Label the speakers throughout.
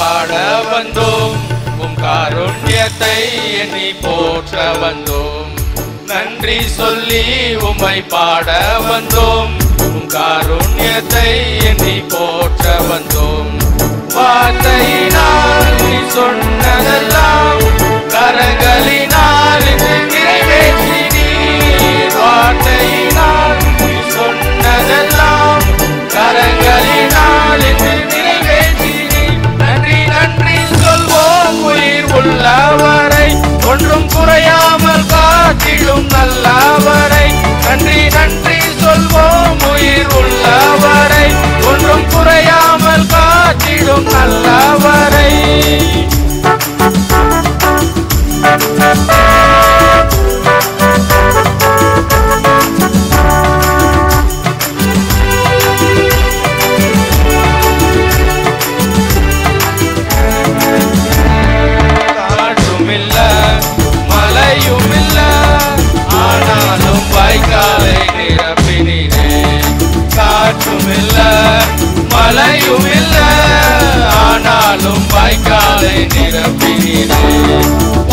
Speaker 1: பாட வந்தோம், உம் காருண்யத்தை எண்ணி போற்ற வந்தோம். நன்றி சொல்லி உம்மை பாட வந்தோம், உம் காருண்யத்தை எண்ணி போற்ற வந்தோம். வார்த்தையினால் நீ சொன்னதெல்லாம் கரங்களினால் இன்று நிறைவேற்றினீர். வார்த்தையினால் நீ சொன்னதெல்லாம் கரங்களினால் இன்று நிறைவேற்றினீர். நன்றி நன்றி சொல்வோம் உயிர் உள்ளவரை, ஒன்றும் குறையாமல் காத்திடும் நல்லவரை. நன்றி நன்றி சொல்வோம் உயிர் உள்ளவரை, ஒன்றும் குறையாமல் காத்திடும் நல்லவரை. காற்றுமில்ல மழையுமில்ல, ஆனாலும் வாய்க்காலை நிரப்பினீரே. காற்றுமில்ல மழையுமில்ல, ஆனாலும் வாய்க்காலை நிரப்பினீரே.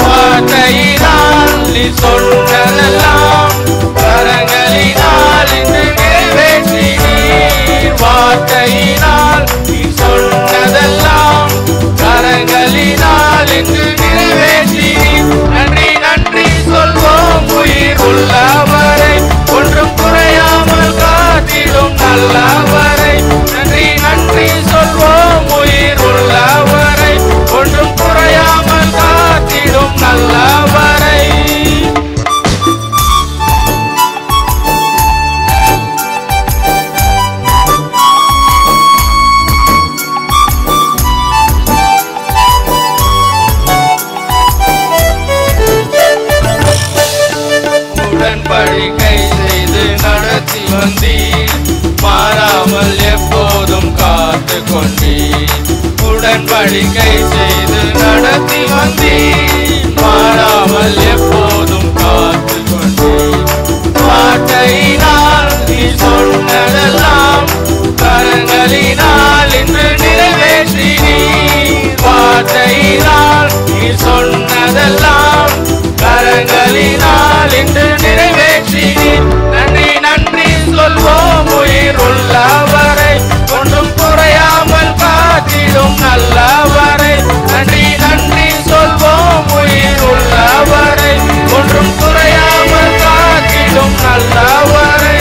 Speaker 1: வார்த்தையினால் நீ சொன்னதெல்லாம் கரங்களினால் இன்று நிறைவேற்றினீர். வார்த்தையினால் நீ சொன்னதெல்லாம் கரங்களினால் இன்று நிறைவேற்றினீர். நன்றி நன்றி சொல்வோம் உயிர் உள்ளவரை, ஒன்றும் குறையாமல் காத்திடும் நல்லவரை. நன்றி நன்றி சொல்வோம் உயிர் உள்ளவரை, ஒன்றும் குறையாமல் காத்திடும் நல்லவரை. உடன்படிக்கை செய்து நடத்தி வந்தீர், மாறாமல் எப்போதும் காத்து கொண்டீர். உடன்படிக்கை செய்து நடத்தி வந்தீர், மாறாமல் எப்போதும் காத்து கொண்டீர். வார்த்தையினால் நீ சொன்னதெல்லாம் கரங்களினால் இன்று நிறைவேற்றினீர். வார்த்தையினால் நீ சொன்னதெல்லாம் கரங்களினால் இன்று நிறைவேற்றினீர். நன்றி நன்றி சொல்வோம் உயிர் உள்ளவரை, ஒன்றும் குறையாமல் காத்திடும் நல்லவரை. நன்றி நன்றி சொல்வோம் உயிர் உள்ளவரை, ஒன்றும் குறையாமல் காத்திடும் நல்லவரை.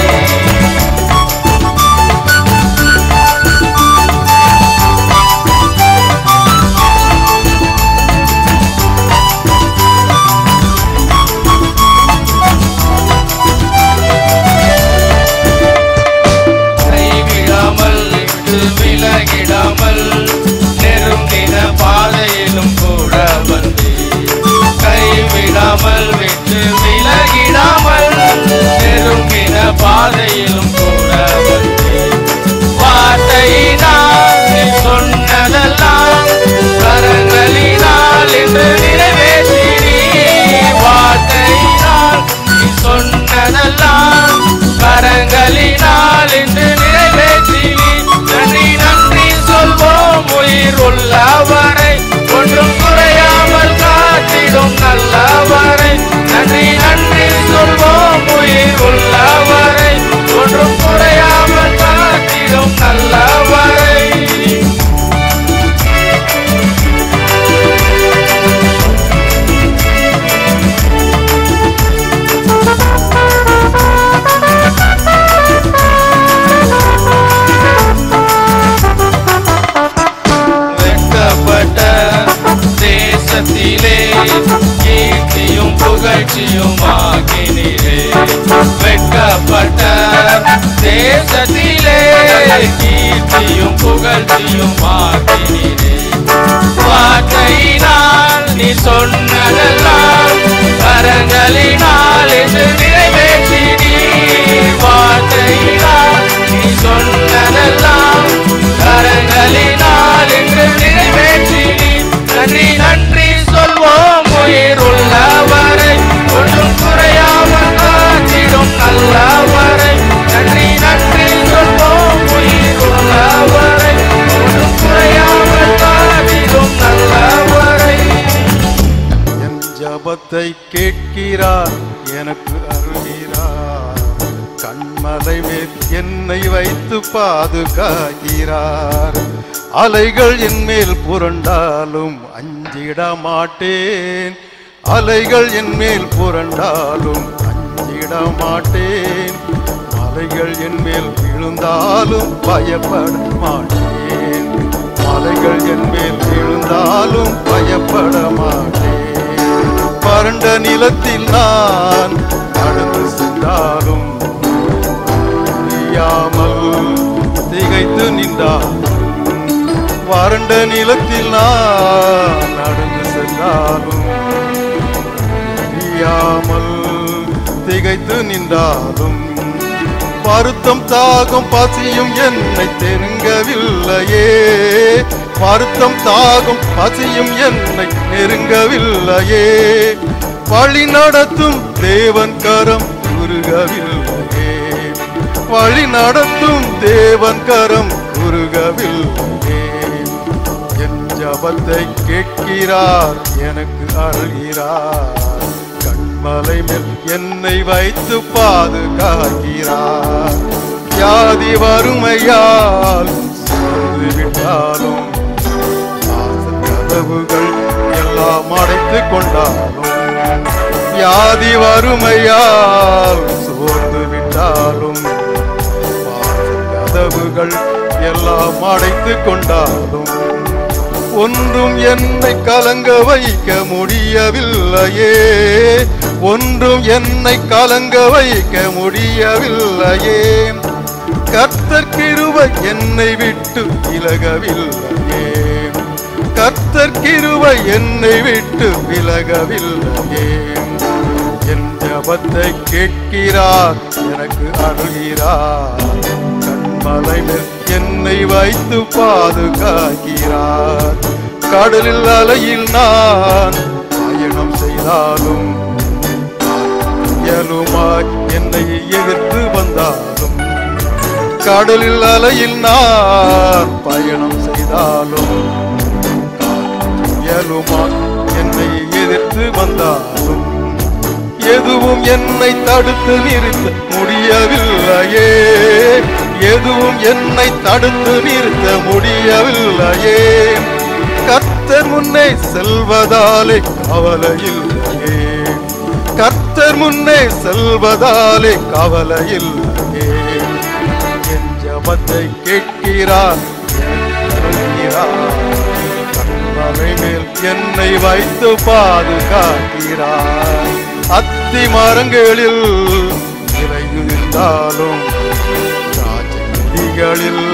Speaker 1: விலகிடாமல் நெருங்கின பாதையிலும் கூட வந்தீர். கைவிடாமல் விட்டு விலகிடாமல் நெருங்கின பாதையிலும் கூட வந்தீர். வார்த்தையினால் நீ சொன்னதெல்லாம் கரங்களினால் இன்று நிறைவேற்றினீர். வார்த்தையினால் நீ சொன்னதெல்லாம் கரங்களினால் இன்று நிறைவேற்றினீர். நன்றி நன்றி சொல்வோம் உயிர் உள்ளவரை, ஒன்றும் குறையாமல் காத்திடும் நல்லவரை. நன்றி நன்றி சொல்வோம் உயிர் உள்ளவரை, ஒன்றும் குறையாமல் காத்திடும் நல்லவரை. தேசத்திலே கீர்த்தியும் புகழ்ச்சியும் ஆக்கினீரே. வெட்கப்பட்ட தேசத்திலே கீர்த்தியும் புகழ்ச்சியும் ஆக்கினீரே. வார்த்தையினால் நீ சொன்னதெல்லாம் கரங்களினால் இன்று நிறைவேற்றினீர். வார்த்தையினால் நீ சொன்னதெல்லாம் கரங்களினால் இன்று நிறைவேற்றினீர். நன்றி நன்றி சொல்வோம் உயிர் உள்ளவரை, ஒன்றும் குறையாமல் காத்திடும் நல்லவரை. நன்றி நன்றி சொல்வோம் உயிர் உள்ளவரை, ஒன்றும் குறையாமல் காத்திடும்
Speaker 2: ஜபத்தை கேட்கிறார், எனக்கு அருள்கிறார். கண்மலை மேல் என்னை வைத்து பாதுகாக்கிறார். அலைகள் என் மேல் புரண்டாலும் அஞ்சிட மாட்டேன். அலைகள் என் மேல் புரண்டாலும் அஞ்சிட மாட்டேன். மலைகள் என் மேல் விழுந்தாலும் பயப்பட மாட்டேன். மலைகள் என் மேல் விழுந்தாலும் பயப்பட மாட்டேன். வறண்ட நிலத்தில் நான் நடந்து சென்றாலும் அறியாமல் திகைத்து நின்றாலும், வறண்ட நிலத்தில் நான் நடந்து சென்றாலும் அறியாமல் திகைத்து நின்றாலும், வருத்தம் தாகம் பசியும் என்னை நெருங்கவில்லையே. வருத்தம் தாகம் பசியும் என்னை நெருங்கவில்லையே. வழி நடத்தும் தேவன் கரம் குறுகவில்லையே. வழி நடத்தும் தேவன் கரம் குறுகவில்லையே. என் ஜபத்தை கேட்கிறார், எனக்கு அருள்கிறார். கண்மலை மேல் என்னை வைத்து பாதுகாக்கிறார். வியாதி வறுமையால் சோர்ந்து விட்டாலும், கதவுகள் எல்லாம் அடைத்து கொண்டாலும், வியாதி வறுமையால் சோர்ந்து விட்டாலும், கதவுகள் எல்லாம் அடைத்து கொண்டாலும், ஒன்றும் என்னை கலங்க வைக்க முடியவில்லையே. ஒன்றும் என்னை கலங்க வைக்க முடியவில்லையே. கர்த்தர் கிருபை என்னை விட்டு விலகவில்லையே. கர்த்தர் கிருபை என்னை விட்டு விலகவில்லையே. என் ஜபத்தை கேட்கிறார், எனக்கு அருள்கிறார். கண்மலை மேல் என்னை வைத்து பாதுகாக்கிறார். கடலில் அலையில் நான் பயணம் செய்தாலும், புயலுமாய் என்னை எதிர்த்து வந்தாலும், கடலில் அலையில் நான் பயணம் செய்தாலும், புயலுமாய் என்னை எதிர்த்து வந்தாலும், எதுவும் என்னை தடுத்து நிறுத்த முடியவில்லையே. எதுவும் என்னை தடுத்து நிறுத்த முடியவில்லையே. கர்த்தர் முன்னே செல்வதாலே கவலையில்லையே. கர்த்தர் முன்னே செல்வதாலே கவலையில்லையே. என் ஜபத்தை கேட்கிறார், கண்மலை மேல் என்னை வைத்து பாதுகாக்கிறார். அத்தி மரங்களில் விளைந்திருந்தாலும், திராட்சைகளில்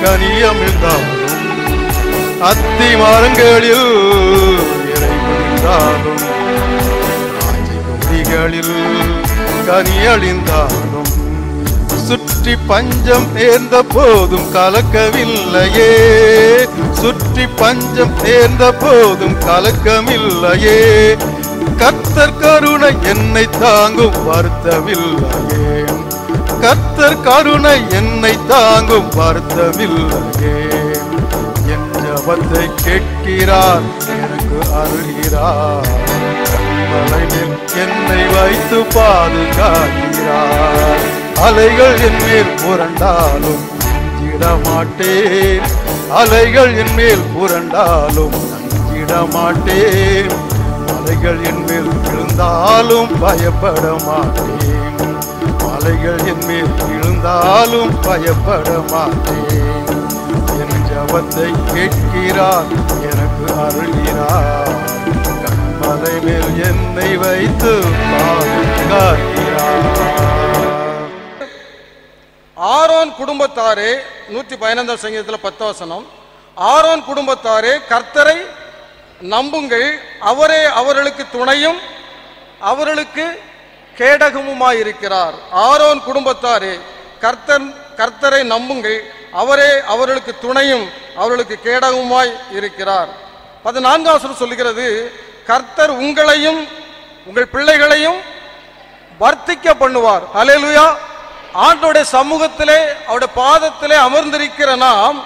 Speaker 2: கனியமிழ்ந்தாலும், அத்தி மரங்களில் விளைந்திருந்தாலும், திராட்சைகளில் கனியழிந்தாலும், சுற்றி பஞ்சம் நேர்ந்த போதும் கலக்கவில்லையே. சுற்றி பஞ்சம் நேர்ந்த போதும் கலக்கமில்லையே. கர்த்தர் கருணை என்னை தாங்கும் வருத்தமில்லையே. கர்த்தர் கருணை என்னை தாங்கும் வருத்தமில்லையே. என் ஜபத்தை கேட்கிறார், எனக்கு அருள்கிறார். கண்மலை மேல் என்னை வைத்து பாதுகாக்கிறார். அலைகள் என் மேல் புரண்டாலும் அஞ்சிட மாட்டேன். அலைகள் என் மேல் புரண்டாலும் அஞ்சிட மாட்டேன். மலைகள் என் மேல் விழுந்தாலும் பயப்பட மாட்டேன். மலைகள் என் மேல் விழுந்தாலும் பயப்பட மாட்டேன். என் ஜபத்தை கேட்கிறார், எனக்கு அருள்கிறார். கண்மலை மேல் என்னை வைத்து பாதுகாக்கிறார்.
Speaker 3: ஆரோன் குடும்பத்தாரே, 115 சங்கீதத்தில் 10 வசனம். ஆரோன் குடும்பத்தாரே, கர்த்தரை நம்புங்கள், அவரே அவர்களுக்கு துணையும் அவர்களுக்கு கேடகமுமாயிருக்கிறார். ஆரோன் குடும்பத்தாரே, கர்த்தரை நம்புங்கள், அவரே அவர்களுக்கு துணையும் அவர்களுக்கு கேடகமுமாய் இருக்கிறார். 14 வசனம் சொல்லுகிறது, கர்த்தர் உங்களையும் உங்கள் பிள்ளைகளையும் வர்த்திக்க பண்ணுவார். ஹல்லேலூயா. ஆண்டவருடைய சமூகத்திலே அவருடைய பாதத்திலே அமர்ந்திருக்கிற நாம்,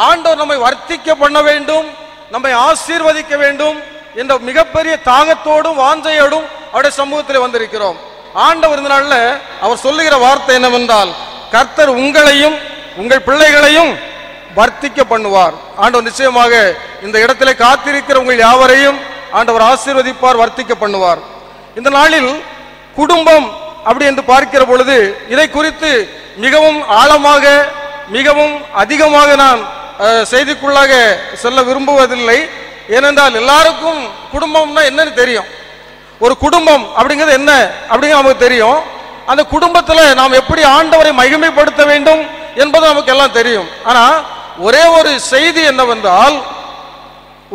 Speaker 3: ஆண்டவர் நம்மை வர்த்திக்க பண்ண வேண்டும், நம்மை ஆசீர்வதிக்க வேண்டும், என்ற மிகப்பெரிய தாகத்தோடும் வாஞ்சையோடும் அவருடைய சமூகத்தில் வந்திருக்கிறோம். ஆண்டவர் இந்த நாள்ல அவர் சொல்லுகிற வார்த்தை என்னவென்றால், கர்த்தர் உங்களையும் உங்கள் பிள்ளைகளையும் வர்த்திக்க பண்ணுவார். ஆண்டவர் நிச்சயமாக இந்த இடத்திலே காத்திருக்கிற உங்கள் யாவரையும் ஆண்டவர் ஆசீர்வதிப்பார், வர்த்திக்க பண்ணுவார். இந்த நாளில் குடும்பம் அப்படி என்று பார்க்கிற பொழுது இதை குறித்து மிகவும் ஆழமாக மிகவும் அதிகமாக நான் செய்திக்குள்ளாக சொல்ல விரும்புவதில்லை. ஏனென்றால் எல்லாருக்கும் குடும்பம்னா என்னன்னு தெரியும். ஒரு குடும்பம் அப்படிங்கிறது என்ன அப்படிங்கிறது நமக்கு தெரியும். அந்த குடும்பத்தில் நாம் எப்படி ஆண்டவரை மகிமைப்படுத்த வேண்டும் என்பது நமக்கு எல்லாம் தெரியும். ஆனா ஒரே ஒரு செய்தி என்னவென்றால்,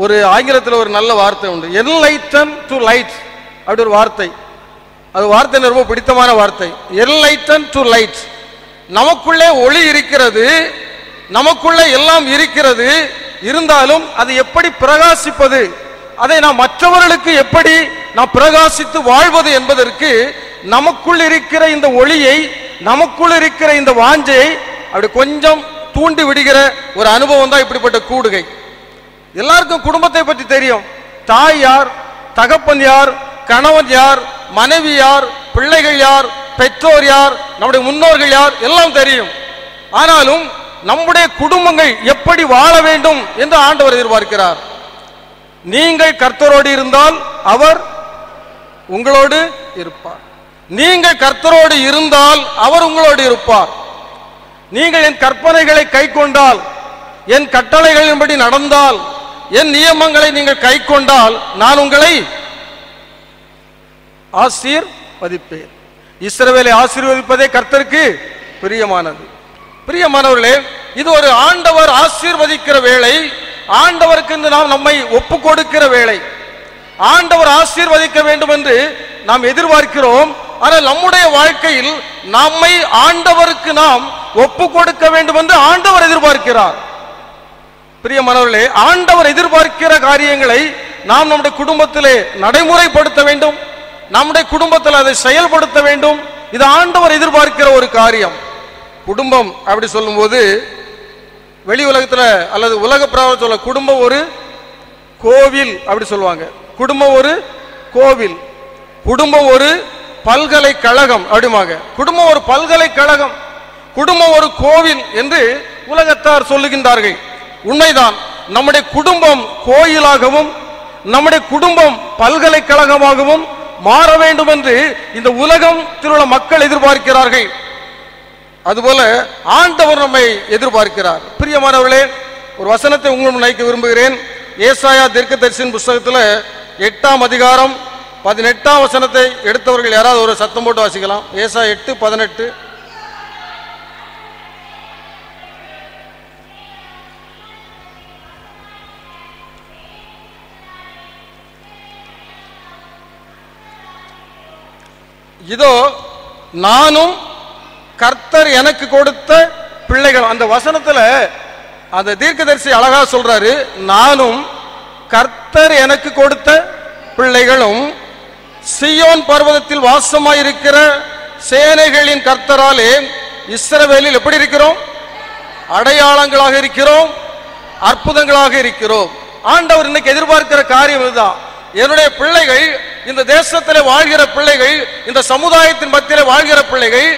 Speaker 3: ஒரு ஆங்கிலத்தில் ஒரு நல்ல வார்த்தை உண்டு, என்லைட்டன் டு லைட் அப்படி ஒரு வார்த்தை. அது வார்த்தை எனக்கு ரொம்ப பிடித்தமான வார்த்தை. Enlighten to light. நமக்குள்ளே ஒளி இருக்கிறது, நமக்குள்ளே எல்லாம் இருக்கிறது, இருந்தாலும் அது எப்படி பிரகாசிப்பது, அதை நாம் மற்றவர்களுக்கு எப்படி நாம் பிரகாசித்து வாழ்வது என்பதற்கு நமக்குள் இருக்கிற இந்த ஒளியை, நமக்குள் இருக்கிற இந்த வாஞ்சையை அப்படி கொஞ்சம் தூண்டி விடுகிற ஒரு அனுபவம் தான் இப்படிப்பட்ட கூடுகை. எல்லாருக்கும் குடும்பத்தை பற்றி தெரியும். தாய் யார், தகப்பன் யார், கணவன் யார், மனைவி யார், பிள்ளைகள் யார், பெற்றோர் யார், நம்முடைய முன்னோர்கள் யார், எல்லாம் தெரியும். ஆனாலும் நம்முடைய குடும்பங்கள் எப்படி வாழ வேண்டும் என்று ஆண்டவர் எதிர்பார்க்கிறார். நீங்கள் கர்த்தரோடு இருந்தால் அவர் உங்களோடு இருப்பார். நீங்கள் கர்த்தரோடு இருந்தால் அவர் உங்களோடு இருப்பார். நீங்கள் என் கற்பனைகளை கை கொண்டால், என் கட்டளைகளின்படி நடந்தால், என் நியமங்களை நீங்கள் கை கொண்டால் நான் உங்களை ஆசீர்வதிப்பேன். இஸ்ரவேலை ஆசீர்வதிப்பதே கர்த்தருக்கு பிரியமானது. பிரியமானவர்களே, இது ஒரு ஆண்டவர் ஆசீர்வதிக்கிற வேளை, ஆண்டவருக்கு நாம் நம்மை ஒப்பு கொடுக்கிற வேளை. ஆண்டவர் ஆசீர்வதிக்க வேண்டும் என்று நாம் எதிர்பார்க்கிறோம். ஆனால் நம்முடைய வாழ்க்கையில் நம்மை ஆண்டவருக்கு நாம் ஒப்பு கொடுக்க வேண்டும் என்று ஆண்டவர் எதிர்பார்க்கிறார். பிரியமானவர்களே, ஆண்டவர் எதிர்பார்க்கிற காரியங்களை நாம் நம்முடைய குடும்பத்திலே நடைமுறைப்படுத்த வேண்டும், நம்முடைய குடும்பத்தில் அதை செயல்படுத்த வேண்டும். இது ஆண்டவர் எதிர்பார்க்கிற ஒரு காரியம். குடும்பம் அப்படி சொல்லும்போது வெளி உலகத்தில் அல்லது உலக பிரகாரம் சொல்ல, குடும்பம் ஒரு கோவில் அப்படி சொல்லுவாங்க. குடும்பம் ஒரு கோவில், குடும்பம் ஒரு பல்கலைக்கழகம் அப்படிமாங்க. குடும்பம் ஒரு பல்கலைக்கழகம், குடும்பம் ஒரு கோவில் என்று உலகத்தார் சொல்லுகின்றார்கள். உண்மைதான். நம்முடைய குடும்பம் கோயிலாகவும் நம்முடைய குடும்பம் பல்கலைக்கழகமாகவும் மாற வேண்டும் என்று இந்த உலகத்தில் உள்ள மக்கள் எதிர்பார்க்கிறார்கள். அதுபோல ஆண்டவர் நம்மை எதிர்பார்க்கிறார். பிரியமானவர்களே, ஒரு வசனத்தை உங்கள் முன்வைக்க விரும்புகிறேன். ஏசாயா தீர்க்கதரிசியின் புத்தகத்தில் 8ஆம் அதிகாரம் 18ஆம் வசனத்தை எடுத்தவர்கள் யாராவது ஒரு சத்தம் போட்டு வாசிக்கலாம். ஏசாயா 8:18. இதோ நானும் கர்த்தர் எனக்கு கொடுத்த பிள்ளைகள். அந்த வசனத்துல அந்த தீர்க்கதரிசி அழகா சொல்றாரு, நானும் கர்த்தர் எனக்கு கொடுத்த பிள்ளைகளும் சீயோன் பர்வதத்தில் வாசமாயிருக்கிற சேனைகளின் கர்த்தராலே இஸ்ரவேலில் எப்படி இருக்கிறோம்? அடையாளங்களாக இருக்கிறோம், அற்புதங்களாக இருக்கிறோம். ஆண்டவர் இன்னைக்கு எதிர்பார்க்கிற காரியம் இதுதான். என்னுடைய பிள்ளைகள், இந்த தேசத்தில் வாழ்கிற பிள்ளைகள், இந்த சமுதாயத்தின் மத்தியில் வாழ்கிற பிள்ளைகள்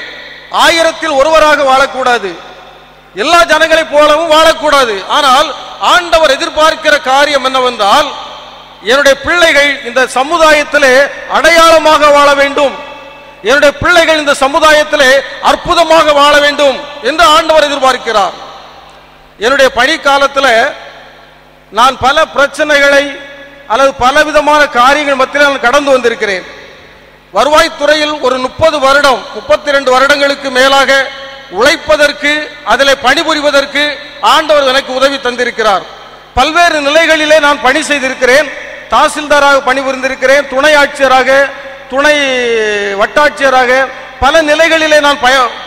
Speaker 3: 1000-ல் ஒருவராக வாழக்கூடாது, எல்லா ஜனங்களை போலவும் வாழக்கூடாது. ஆனால் ஆண்டவர் எதிர்பார்க்கிற காரியம் என்னவென்றால், என்னுடைய பிள்ளைகள் இந்த சமுதாயத்திலே அடையாளமாக வாழ வேண்டும், என்னுடைய பிள்ளைகள் இந்த சமுதாயத்திலே அற்புதமாக வாழ வேண்டும் என்று ஆண்டவர் எதிர்பார்க்கிறார். என்னுடைய பணி காலத்தில் நான் பல பிரச்சனைகளை அல்லது பலவிதமான காரியங்கள் மத்தியில் நான் கடந்து வந்திருக்கிறேன். வருவாய்த்துறையில் ஒரு 30 வருடம் 32 வருடங்களுக்கு மேலாக உழைப்பதற்கு, அதில் பணிபுரிவதற்கு ஆண்டவர் எனக்கு உதவி தந்திருக்கிறார். பல்வேறு நிலைகளிலே நான் பணி செய்திருக்கிறேன். தாசில்தாராக பணிபுரிந்திருக்கிறேன், துணை ஆட்சியராக, துணை வட்டாட்சியராக பல நிலைகளிலே நான்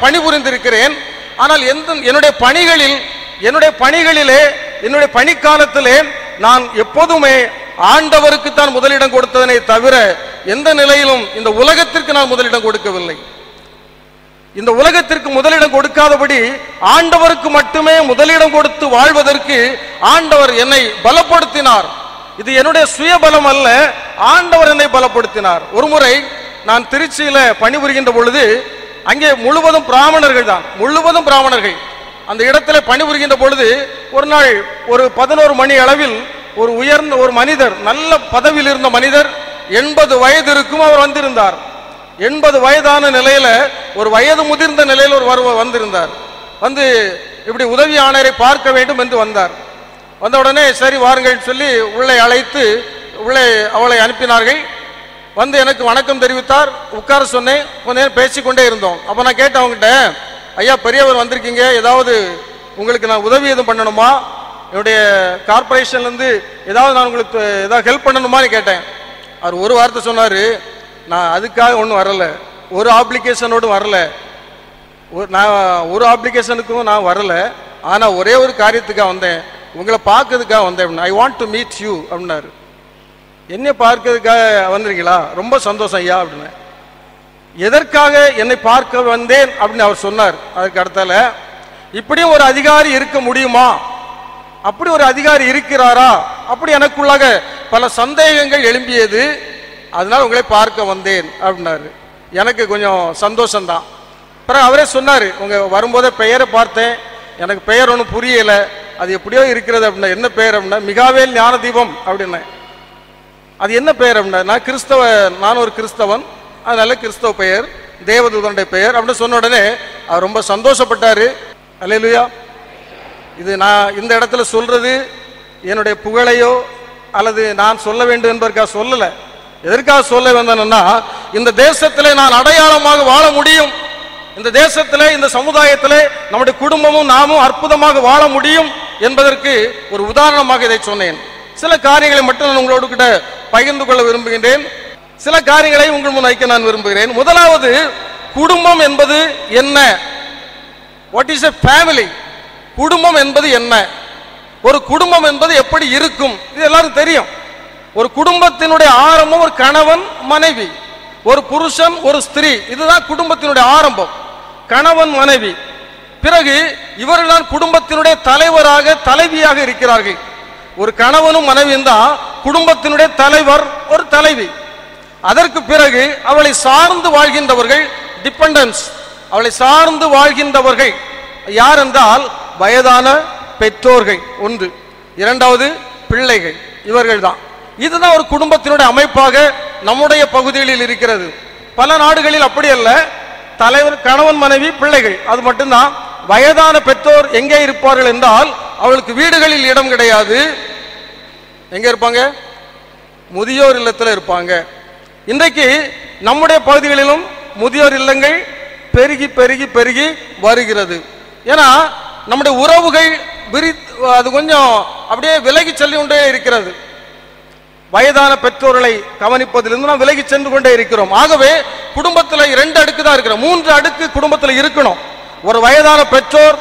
Speaker 3: பணிபுரிந்திருக்கிறேன். ஆனால் என்னுடைய பணிகளிலே என்னுடைய பணிக்காலத்திலே நான் எப்போதுமே ஆண்டவருக்கு தான் முதலிடம் கொடுத்ததனை தவிர எந்த நிலையிலும் இந்த உலகத்திற்கு நான் முதலிடம் கொடுக்கவில்லை. இந்த உலகத்திற்கு முதலிடம் கொடுக்காதபடி ஆண்டவருக்கு மட்டுமே முதலிடம் கொடுத்து வாழ்வதற்கு ஆண்டவர் என்னை பலப்படுத்தினார். இது என்னுடைய சுயபலம் அல்ல, ஆண்டவர் என்னை பலப்படுத்தினார். ஒரு முறை நான் திருச்சியில பணிபுரிகின்ற பொழுது அங்கே முழுவதும் பிராமணர்கள் தான், முழுவதும் பிராமணர்கள். அந்த இடத்துல பணிபுரிகின்ற பொழுது ஒரு நாள் ஒரு 11 மணி அளவில் ஒரு உயர்ந்த ஒரு மனிதர், நல்ல பதவியில் இருந்த மனிதர், 80 வயது இருக்கும், அவர் வந்திருந்தார். 80 வயதான நிலையில ஒரு வயது முதிர்ந்த நிலையில் ஒரு வந்திருந்தார். வந்து இப்படி உதவி ஆணையரை பார்க்க வேண்டும் என்று வந்தார். வந்த உடனே சரி வாருங்கள் சொல்லி உள்ளே அழைத்து உள்ளே அவளை அனுப்பினார்கள். வந்து எனக்கு வணக்கம் தெரிவித்தார். உட்கார சொன்னேன். கொஞ்ச நேரம் பேசிக்கொண்டே இருந்தோம். அப்ப நான் கேட்டேன் அவங்ககிட்ட, ஐயா பெரியவர் வந்திருக்கீங்க, ஏதாவது உங்களுக்கு நான் உதவி எதுவும் பண்ணணுமா, என்னுடைய கார்பரேஷன்ல இருந்து ஏதாவது நான் உங்களுக்கு ஏதாவது ஹெல்ப் பண்ணணுமான்னு கேட்டேன். அவர் ஒரு வார்த்தை சொன்னாரு, நான் அதுக்காக ஒன்றும் வரல, ஒரு அப்ளிகேஷனோடு வரல, நான் ஒரு அப்ளிகேஷனுக்கும் நான் வரல, ஆனா ஒரே ஒரு காரியத்துக்காக வந்தேன், உங்களை பார்க்கறதுக்காக வந்தேன். I want to meet you அப்படின்னாரு. என்னை பார்க்கறதுக்காக வந்திருக்கீங்களா, ரொம்ப சந்தோஷம் ஐயா அப்படின்னு. எதற்காக என்னை பார்க்க வந்தேன் அப்படின்னு அவர் சொன்னார். அதுக்கு அடுத்தால, இப்படியும் ஒரு அதிகாரி இருக்க முடியுமா, அப்படி ஒரு அதிகாரி இருக்கிறாரா, அப்படி எனக்குள்ளாக பல சந்தேகங்கள் எழும்பியது, அதனால உங்களை பார்க்க வந்தேன் அப்படின்னாரு. எனக்கு கொஞ்சம் சந்தோஷம்தான். அப்புறம் அவரே சொன்னாரு, உங்க வரும்போதே பெயரை பார்த்தேன், எனக்கு பெயர் ஒன்றும் புரியல, அது எப்படியோ இருக்கிறது அப்படின்னா. என்ன பெயர் அப்படின்னா, மிகாவேல் ஞான தீபம் அப்படின்னு. அது என்ன பெயர் அப்படின்னா, நான் ஒரு கிறிஸ்தவன், அதனால கிறிஸ்தவ பெயர், தேவதூதனுடைய பெயர் அப்படின்னு சொன்ன உடனே அவர் ரொம்ப சந்தோஷப்பட்டாரு. அல்லேலூயா. இது நான் இந்த இடத்துல சொல்றது என்னுடைய புகழையோ அல்லது நான் சொல்ல வேண்டும் என்பதற்காக சொல்லல. எதற்காக சொல்ல வந்தேன்னா, இந்த தேசத்திலே நான் அடையாளமாக வாழ முடியும், இந்த தேசத்திலே இந்த சமுதாயத்திலே நம்முடைய குடும்பமும் நாமும் அற்புதமாக வாழ முடியும் என்பதற்கு ஒரு உதாரணமாக இதை சொன்னேன். சில காரியங்களை மட்டும் நான் உங்களோடு கிட்ட பகிர்ந்து கொள்ள விரும்புகின்றேன். சில காரியங்களை உங்கள் முன் வைக்க நான் விரும்புகிறேன். முதலாவது, குடும்பம் என்பது என்ன? What is a family? குடும்பம் என்பது என்ன? ஒரு குடும்பம் என்பது எப்படி இருக்கும்? இது எல்லாரும் தெரியும். ஒரு குடும்பத்தினுடைய ஆரம்பம் ஒரு கணவன் மனைவி, ஒரு புருஷன் ஒரு ஸ்திரீ, இதுதான் குடும்பத்தினுடைய ஆரம்பம். கணவன் மனைவி, பிறகு இவர்கள் தான் குடும்பத்தினுடைய தலைவராக தலைவியாக இருக்கிறார்கள். ஒரு கணவனும் மனைவியும் தான் குடும்பத்தினுடைய தலைவர், ஒரு தலைவி. அதற்கு பிறகு அவளை சார்ந்து வாழ்கின்றவர்கள் டிபெண்டன்ஸ், அவளை சார்ந்து வாழ்கின்றவர்கள் யார் என்றால் வயதான பெற்றோர்கள் ஒன்று, இரண்டாவது பிள்ளைகள், இவர்கள் தான். இதுதான் ஒரு குடும்பத்தினுடைய அமைப்பாக நம்முடைய பகுதிகளில் இருக்கிறது. பல நாடுகளில் அப்படி அல்ல, தலைவர் கணவன் மனைவி பிள்ளைகள், அது மட்டும்தான். வயதான பெற்றோர் எங்கே இருப்பார்கள் என்றால் அவளுக்கு வீடுகளில் இடம் கிடையாது. எங்க இருப்பாங்க? முதியோர் இல்லத்தில் இருப்பாங்க. இன்றைக்கு நம்முடைய பகுதிகளிலும் முதியோர் இல்லங்கள் பெருகி பெருகி பெருகி வருகிறது. ஏன்னா நம்முடைய உறவுகள் அது கொஞ்சம் அப்படியே விலகி செல்லி கொண்டே இருக்கிறது. வயதான பெற்றோர்களை கவனிப்பதிலிருந்து நாம் விலகி சென்று கொண்டே இருக்கிறோம். ஆகவே குடும்பத்தில் 2 அடுக்கு தான் இருக்கிறோம், 3 அடுக்கு குடும்பத்தில் இருக்கணும். ஒரு வயதான பெற்றோர்,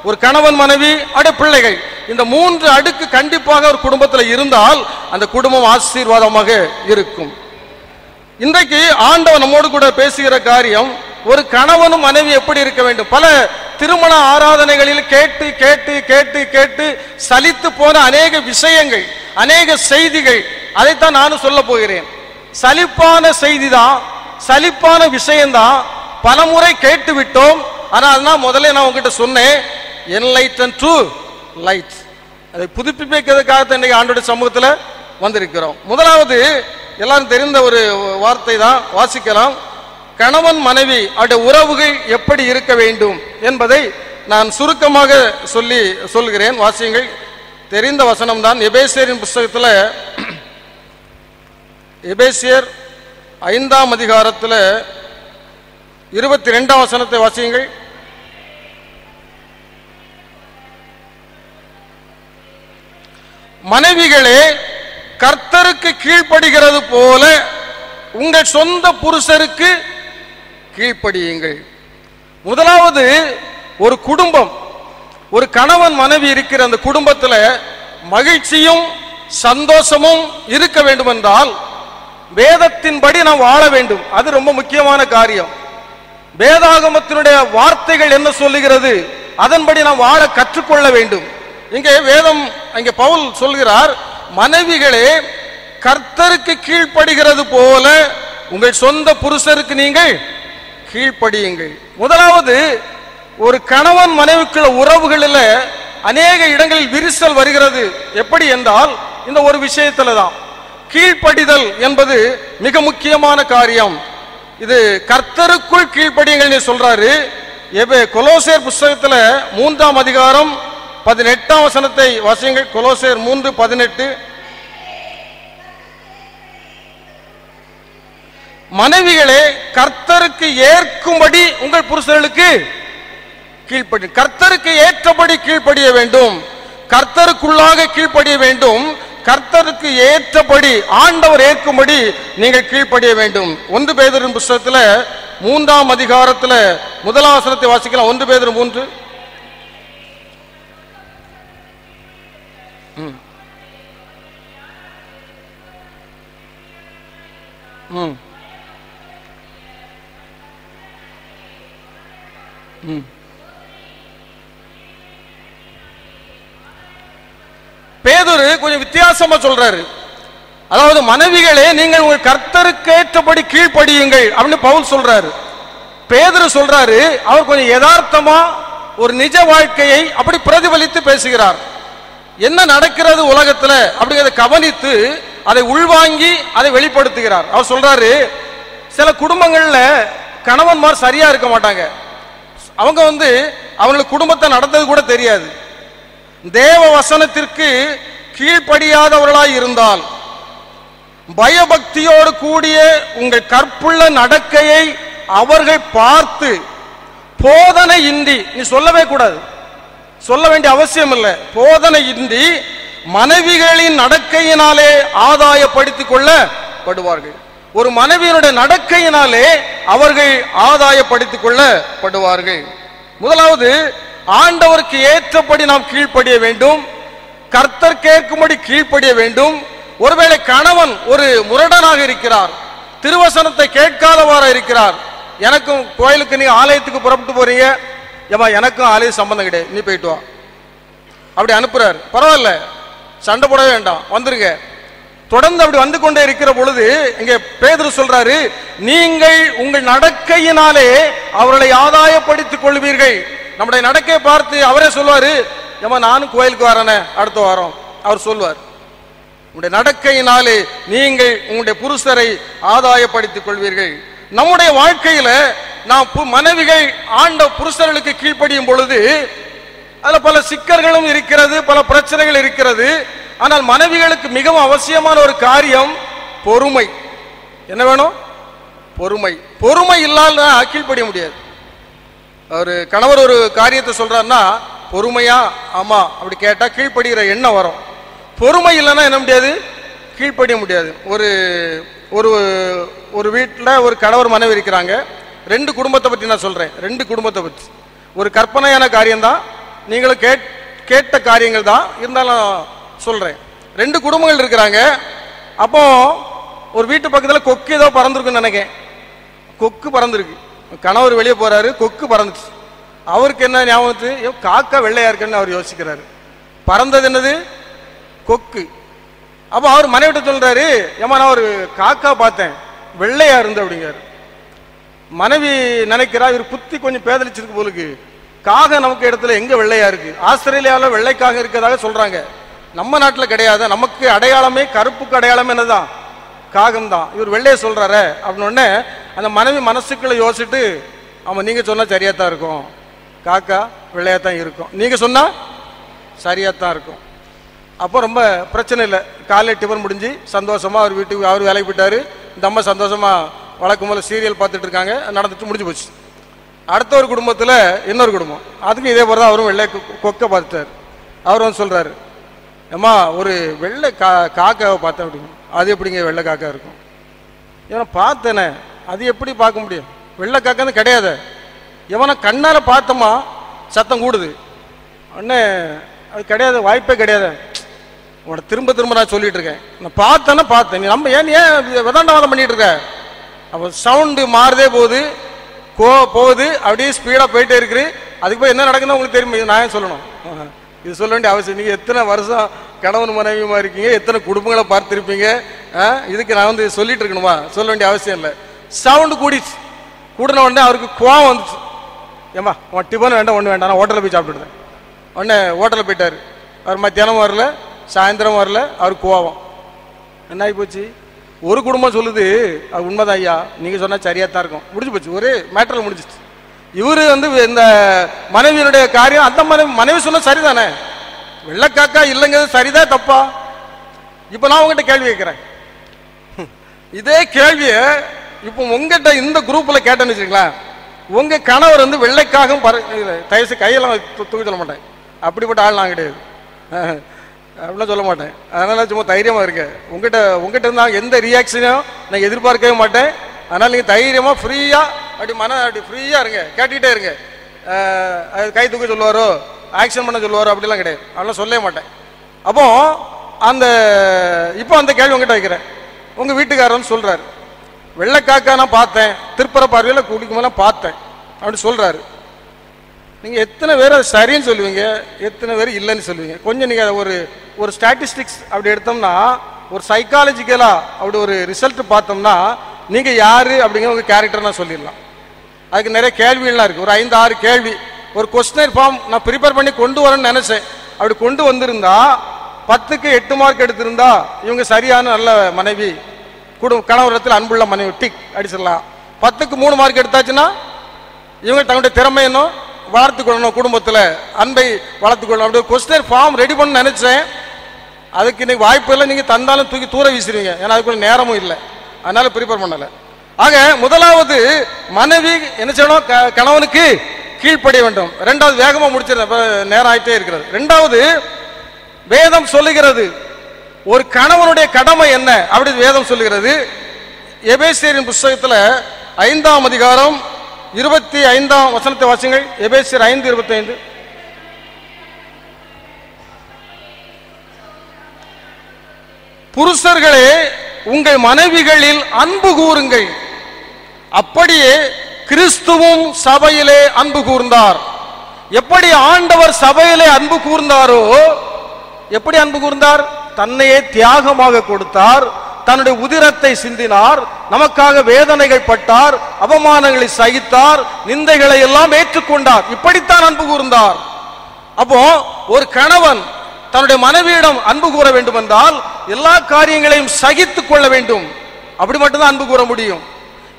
Speaker 3: ஒரு கணவன் மனைவி, அடைய பிள்ளைகள், இந்த 3 அடுக்கு கண்டிப்பாக ஒரு குடும்பத்தில் இருந்தால் அந்த குடும்பம் ஆசீர்வாதமாக இருக்கும். இன்றைக்கு ஆண்டவர் நம்மோடு கூட பேசுகிற காரியம், ஒரு கணவனும் மனைவி எப்படி இருக்க வேண்டும். பல திருமண ஆராதனைகளில் கேட்டு கேட்டு கேட்டு கேட்டு சலித்து போன அநேக விஷயங்கள், அநேக செய்திகள், அதைத்தான் நானும் சொல்ல போகிறேன். சலிப்பான செய்தி தான், சலிப்பான விஷயம்தான், பலமுறை கேட்டு விட்டோம். ஆனால் அதுதான் முதல்ல நான் உங்ககிட்ட சொன்னேன், என்லைட்டன் டு லைட், அதை புதுப்பிப்பதற்காக இன்னைக்கு ஆண்டோட சமூகத்தில் வந்திருக்கிறோம். முதலாவது எல்லாரும் தெரிந்த ஒரு வார்த்தை தான், வாசிக்கலாம். கணவன் மனைவி அவருடைய உறவுகள் எப்படி இருக்க வேண்டும் என்பதை நான் சுருக்கமாக சொல்கிறேன். வாசியங்கள் தெரிந்த வசனம் தான். எபேசியரின் புஸ்தகத்தில், எபேசியர் 5ஆம் அதிகாரத்தில் 22ஆம் வசனத்தை வாசியுங்கள். மனைவிகளே, கர்த்தருக்கு கீழ்ப்படுகிறது போல உங்கள் சொந்த புருஷருக்கு கீழ்ப்படியுங்கள். முதலாவது, ஒரு குடும்பம், ஒரு கணவன் மனைவி இருக்கிற அந்த குடும்பத்தில் மகிழ்ச்சியும் சந்தோஷமும் இருக்க வேண்டும் என்றால் வேதத்தின்படி நாம் வாழ வேண்டும். அது ரொம்ப முக்கியமான காரியம். வேதாகமத்தினுடைய வார்த்தைகள் என்ன சொல்லுகிறது, அதன்படி நாம் வாழ கற்றுக்கொள்ள வேண்டும். இங்கே வேதம், இங்கே பவுல் சொல்கிறார், மனைவிகளே கர்த்தருக்கு கீழ்ப்படுகிறது போல உங்கள் சொந்த புருஷருக்கு நீங்கள் கீழ்ப்படியுங்கள். முதலாவது, ஒரு கணவன் மனைவிக்குள்ள உறவுகளில் அநேக இடங்களில் விரிசல் வருகிறது. எப்படி என்றால் இந்த ஒரு விஷயத்துல தான். கீழ்ப்படிதல் என்பது மிக முக்கியமான காரியம். இது கர்த்தருக்குள் கீழ்ப்படியுங்கள் சொல்றாரு. கொலோசேர் புஸ்தகத்துல 3ஆம் அதிகாரம் 18ஆம் வசனத்தை வாசியுங்கள். கொலோசேர் 3:18. மனைவிகளே கர்த்தருக்கு ஏற்கும்படி உங்கள் புருஷர்களுக்கு கீழ்ப்படி, கர்த்தருக்கு ஏற்றபடி கீழ்ப்படிய வேண்டும், கர்த்தருக்குள்ளாக கீழ்ப்படிய வேண்டும், கர்த்தருக்கு ஏற்றபடி ஆண்டவர் ஏற்கும்படி நீங்கள் கீழ்ப்படிய வேண்டும். 1 பேதுரு புஸ்தகத்துல 3ஆம் அதிகாரத்துல 1ஆம் வசனத்தை வாசிக்கலாம். 1 பேதுரு 3. பேதுரு கொஞ்சம் வித்தியாசமா சொல்றாரு. அதாவது மனைவிகளே நீங்கள் உங்கள் கர்த்தருக்கு ஏற்றபடி கீழ்ப்படியுங்கள் அப்படின்னு பவுல் சொல்றாரு. பேதுரு சொல்றாரு அவர் கொஞ்சம் யதார்த்தமா ஒரு நிஜ வாழ்க்கையை அப்படி பிரதிபலித்து பேசுகிறார். என்ன நடக்கிறது உலகத்துல அப்படிங்கிறத கவனித்து அதை உள்வாங்கி அதை வெளிப்படுத்துகிறார். அவர் சொல்றாரு சில குடும்பங்கள்ல கணவன்மார் சரியா இருக்க மாட்டாங்க. அவங்க அவங்களுக்கு குடும்பத்தை நடந்தது கூட தெரியாது. தேவ வசனத்திற்கு கீழ்ப்படியாதவர்களாய் இருந்தால், பயபக்தியோடு கூடிய உங்கள் கற்புள்ள நடக்கையை அவர்கள் பார்த்து போதனை இன்றி, நீ சொல்லவே கூடாது, சொல்ல வேண்டிய அவசியம் இல்லை, போதனை இன்றி மனைவிகளின் நடக்கையினாலே ஆதாயப்படுத்திக் கொள்ளப்படுவார்கள். ஒரு மனைவியினுடைய நடக்கையினாலே அவர்கள் ஆதாயப்படுத்திக் கொள்ளப்படுவார்கள். முதலாவது, ஆண்டவருக்கு ஏற்றபடி நாம் கீழ்ப்படிய வேண்டும், கர்த்தர் கேட்கும்படி கீழ்ப்படிய வேண்டும். ஒருவேளை கணவன் ஒரு முரடனாக இருக்கிறார், திருவசனத்தை கேட்காதவாறு இருக்கிறார். எனக்கும் கோயிலுக்கு நீ ஆலயத்துக்கு புறப்பட்டு போறீங்க, ஏமா எனக்கும் ஆலய சம்பந்தம் கிடையாது, நீ போயிட்டு வா அப்படி அனுப்புறாரு. பரவாயில்ல, சண்டை போட வேண்டாம், வந்துருங்க. தொடர்ந்து அப்படி வந்து கொண்டே இருக்கிற பொழுது இங்க பேதுரு சொல்றாரு, நீங்கள் உங்கள் நடக்கையினாலே அவர்களை ஆதாயப்படுத்திக் கொள்வீர்கள். நம்முடைய நடக்கையை பார்த்து அவரே சொல்வாரு, ஏமா நானும் கோயிலுக்கு வரேனே அடுத்த வாரம், அவர் சொல்வார். உங்களுடைய நடக்கையினாலே நீங்கள் உங்களுடைய புருஷரை ஆதாயப்படுத்திக் கொள்வீர்கள். நம்முடைய வாழ்க்கையில நாம் மனைவிகள் ஆண்ட புருஷர்களுக்கு கீழ்ப்படியும் பொழுது அதுல பல சிக்கல்களும் இருக்கிறது, பல பிரச்சனைகள் இருக்கிறது. ஆனால் மனைவிகளுக்கு மிகவும் அவசியமான ஒரு காரியம் பொறுமை. என்ன வேணும்? பொறுமை. பொறுமை இல்லாத கீழ்ப்படிய முடியாது. ஒரு கணவர் ஒரு காரியத்தை சொல்றாருன்னா பொறுமையா ஆமா அப்படி கேட்டா கீழ்ப்படுகிற எண்ணம் வரும். பொறுமை இல்லைன்னா என்ன முடியாது, கீழ்ப்படிய முடியாது. ஒரு ஒரு ஒரு வீட்டில் ஒரு கணவர் மனைவி இருக்கிறாங்க. 2 குடும்பத்தை பற்றி நான் சொல்றேன். 2 குடும்பத்தை பற்றி ஒரு கற்பனையான காரியம்தான், நீங்களும் கேட்ட காரியங்கள் தான், இருந்தாலும் சொல்றேன். 2 குடும்பங்கள் இருக்கிறாங்க. அப்போ ஒரு வீட்டு பக்கத்தில் கொக்கு ஏதோ பறந்துருக்குன்னு நினைக்கிறேன். கொக்கு பறந்துருக்கு. கணவர் வெளியே போறாரு, கொக்கு பறந்துச்சு. அவருக்கு என்ன ஞாபகத்து, காக்கா வெள்ளையா இருக்குன்னு அவர் யோசிக்கிறாரு. பறந்தது என்னது? கொக்கு. அப்போ அவர் மனைவிட்ட சொல்றாரு, ஏமா நான் ஒரு காக்கா பார்த்தேன், வெள்ளையா இருந்து அப்படிங்கிறாரு. மனைவி நினைக்கிறா இவர் புத்தி கொஞ்சம் பேதலிச்சிருக்கு போலுக்கு, காக நமக்கு இடத்துல எங்க வெள்ளையா இருக்கு? ஆஸ்திரேலியாவில் வெள்ளைக்காக இருக்கிறதாக சொல்றாங்க, நம்ம நாட்டில் கிடையாது. நமக்கு அடையாளமே, கருப்புக்கு அடையாளமே என்னதான்? காகம் தான். இவர் வெள்ளைய சொல்றாரு அப்படின்னு உடனே அந்த மனைவி மனசுக்குள்ள யோசிச்சுட்டு, ஆமா நீங்க சொன்னா சரியாத்தான் இருக்கும், காக்கா வெள்ளையாத்தான் இருக்கும், நீங்க சொன்னா சரியாத்தான் இருக்கும். அப்போ ரொம்ப பிரச்சனை இல்லை. காலையில் டிஃபன் முடிஞ்சு சந்தோஷமா அவர் வீட்டுக்கு அவர் வேலைக்கு போயிட்டாரு. இந்த அம்மா சந்தோஷமா வழக்கம் போல சீரியல் பார்த்துட்டு இருக்காங்க. நடந்துட்டு முடிஞ்சு போச்சு. அடுத்த ஒரு குடும்பத்தில் இன்னொரு குடும்பம், அதுக்கு இதே போல தான் அவரும் வெள்ளை கொக்கை பார்த்துட்டாரு. அவர் சொல்றாரு, ஏம்மா ஒரு வெள்ளை காக்காவை பார்த்தேன் அப்படின்னு. அது எப்படிங்க வெள்ளை காக்கா இருக்கும்? ஏன்னா பார்த்தேனே, அது எப்படி பார்க்க முடியும்? வெள்ளை காக்கான்னு கிடையாது. எவனை கண்ணால பார்த்தோமா சத்தம் கூடுது, அண்ணே அது கிடையாது, வாய்ப்பே கிடையாது. உன திரும்ப திரும்ப நான் சொல்லிட்டு இருக்கேன், நான் பார்த்தேன்னா பார்த்தேன், நீ நம்ம ஏன் விதாண்டவாதம் பண்ணிட்டு இருக்க? அப்போ சவுண்டு மாறுதே போகுது, போகுது, அப்படியே ஸ்பீடாக போயிட்டே இருக்குது. அதுக்கு போய் என்ன நடக்குதுன்னு உங்களுக்கு தெரியும், நான் ஏன் சொல்லணும்? இது சொல்ல வேண்டிய அவசியம். நீங்கள் எத்தனை வருஷம் கணவன் மனைவியுமா இருக்கீங்க, எத்தனை குடும்பங்களை பார்த்திருப்பீங்க. இதுக்கு நான் வந்து சொல்லிட்டு இருக்கணுமா? சொல்ல வேண்டிய அவசியம் இல்லை. சவுண்டு கூடிச்சு. கூடின உடனே அவருக்கு கோவம் வந்துச்சு. ஏமா உன் டிஃபன் வேண்டாம், ஒன்று வேண்டாம், நான் ஹோட்டலில் போய் சாப்பிட்டுடுறேன். உடனே ஹோட்டலில் போயிட்டார். அவர் மத்தியானம் வரல, சாயந்தரம் வரல, அவருக்கு கோவம். என்ன ஆகி போச்சு? ஒரு குடும்பம் சொல்லுது அது உண்மைதான் ஐயா, நீங்கள் சொன்னால் சரியாக தான் இருக்கும், முடிஞ்சு போச்சு, ஒரே மேட்டரில் முடிஞ்சிச்சு. இவர் வந்து இந்த மனைவியினுடைய காரியம், அந்த மனைவி சொன்ன சரிதானே, வெள்ளக்காக்கா இல்லைங்கிறது சரிதான் தப்பா? இப்போ நான் உங்ககிட்ட கேள்வி கேட்குறேன். இதே கேள்வியை இப்போ உங்ககிட்ட இந்த குரூப்பில் கேட்டேன்னு வச்சுக்கலாம். உங்கள் கணவர் வந்து வெள்ளைக்காகவும் தயவுசு கையெல்லாம் தூக்கி சொல்ல மாட்டேன், அப்படிப்பட்ட ஆள் நான் கிடையாது, அப்படிலாம் சொல்ல மாட்டேன். அதனால சும்மா தைரியமாக இருக்கேன். உங்ககிட்ட இருந்தால் எந்த ரியாக்ஷனையும் நான் எதிர்பார்க்கவே மாட்டேன். அதனால் நீங்கள் தைரியமாக ஃப்ரீயாக அப்படி ஃப்ரீயாக இருங்க, கேட்டுக்கிட்டே இருங்க. கை தூக்க சொல்லுவாரோ, ஆக்ஷன் பண்ண சொல்லுவாரோ அப்படிலாம் கிடையாது, அதெல்லாம் சொல்லவே மாட்டேன். அப்போ இப்போ அந்த கேள்வி உங்ககிட்ட வைக்கிறேன். உங்கள் வீட்டுக்காரன்னு சொல்கிறாரு, வெள்ளைக்காக்கா நான் பார்த்தேன், திருப்பர பார்வையில் குடிக்கும்போதெல்லாம் பார்த்தேன் அப்படி சொல்கிறாரு. நீங்கள் எத்தனை பேர் அது சரின்னு சொல்லுவீங்க, எத்தனை பேர் இல்லைன்னு சொல்லுவீங்க? கொஞ்சம் நீங்கள் ஒரு ஸ்டாட்டிஸ்டிக்ஸ் அப்படி எடுத்தோம்னா, ஒரு சைக்காலஜிக்கலாக அப்படி ஒரு ரிசல்ட் பார்த்தோம்னா நீங்கள் யார் அப்படிங்கிற உங்கள் கேரக்டர் நான் சொல்லிடலாம். அதுக்கு நிறைய கேள்விகள்லாம் இருக்குது, ஒரு 5-6 கேள்வி. ஒரு கொஸ்டினர் ஃபார்ம் நான் ப்ரிப்பேர் பண்ணி கொண்டு வரேன்னு நினச்சேன். அப்படி கொண்டு வந்திருந்தா 10க்கு 8 மார்க் எடுத்திருந்தா இவங்க சரியான நல்ல மனைவி, கணவரத்தில் அன்புள்ள மனைவி, டிக் அடிச்சிடலாம். 10க்கு 3 மார்க் எடுத்தாச்சுன்னா இவங்க தங்களுடைய திறமை இன்னும் வளர்த்துக்கொள்ளணும், குடும்பத்தில் அன்பை வளர்த்துக்கொள்ளணும். அப்படி ஒரு கொஸ்டினர் ஃபார்ம் ரெடி பண்ண நினைச்சேன். அதுக்கு இன்னைக்கு வாய்ப்பு இல்லை, நீங்கள் தந்தாலும் தூக்கி தூர வீசிடுவீங்க, ஏன்னா அதுக்குள்ள நேரமும் இல்லை, அதனால ப்ரிப்பேர் பண்ணலை. ஆக முதலாவது மனைவி என்ன செய்யணும்? கணவனுக்கு கீழ்ப்படிய வேண்டும். ரெண்டாவது வேகமாக முடிச்சிருந்தேன், நேரம் ஆகிட்டே இருக்கிறது. ரெண்டாவது வேதம் சொல்லுகிறது ஒரு கணவனுடைய கடமை என்ன அப்படி வேதம் சொல்லுகிறது. எபேசியரின் புஸ்தகத்தில் 5ஆம் அதிகாரம் 25ஆம் வசனத்தை வாசிங்கள். எபேசியர் 5:25. புருஷர்களே உங்கள் மனைவிகளில் அன்பு கூறுங்கள், அப்படியே கிறிஸ்துவும் சபையிலே அன்பு கூர்ந்தார். எப்படி ஆண்டவர் சபையிலே அன்பு கூர்ந்தாரோ, எப்படி அன்பு கூர்ந்தார்? தன்னையே தியாகமாக கொடுத்தார், தன்னுடைய உதிரத்தை சிந்தினார், நமக்காக வேதனைகள் பட்டார், அவமானங்களை சகித்தார், நிந்தைகளை எல்லாம் ஏற்றுக்கொண்டார். இப்படித்தான் அன்பு கூர்ந்தார். அப்போ ஒரு கணவன் தன்னுடைய மனைவியிடம் அன்பு கூற வேண்டும் என்றால் எல்லா காரியங்களையும் சகித்துக் கொள்ள வேண்டும். அப்படி மட்டும்தான் அன்பு கூற முடியும்.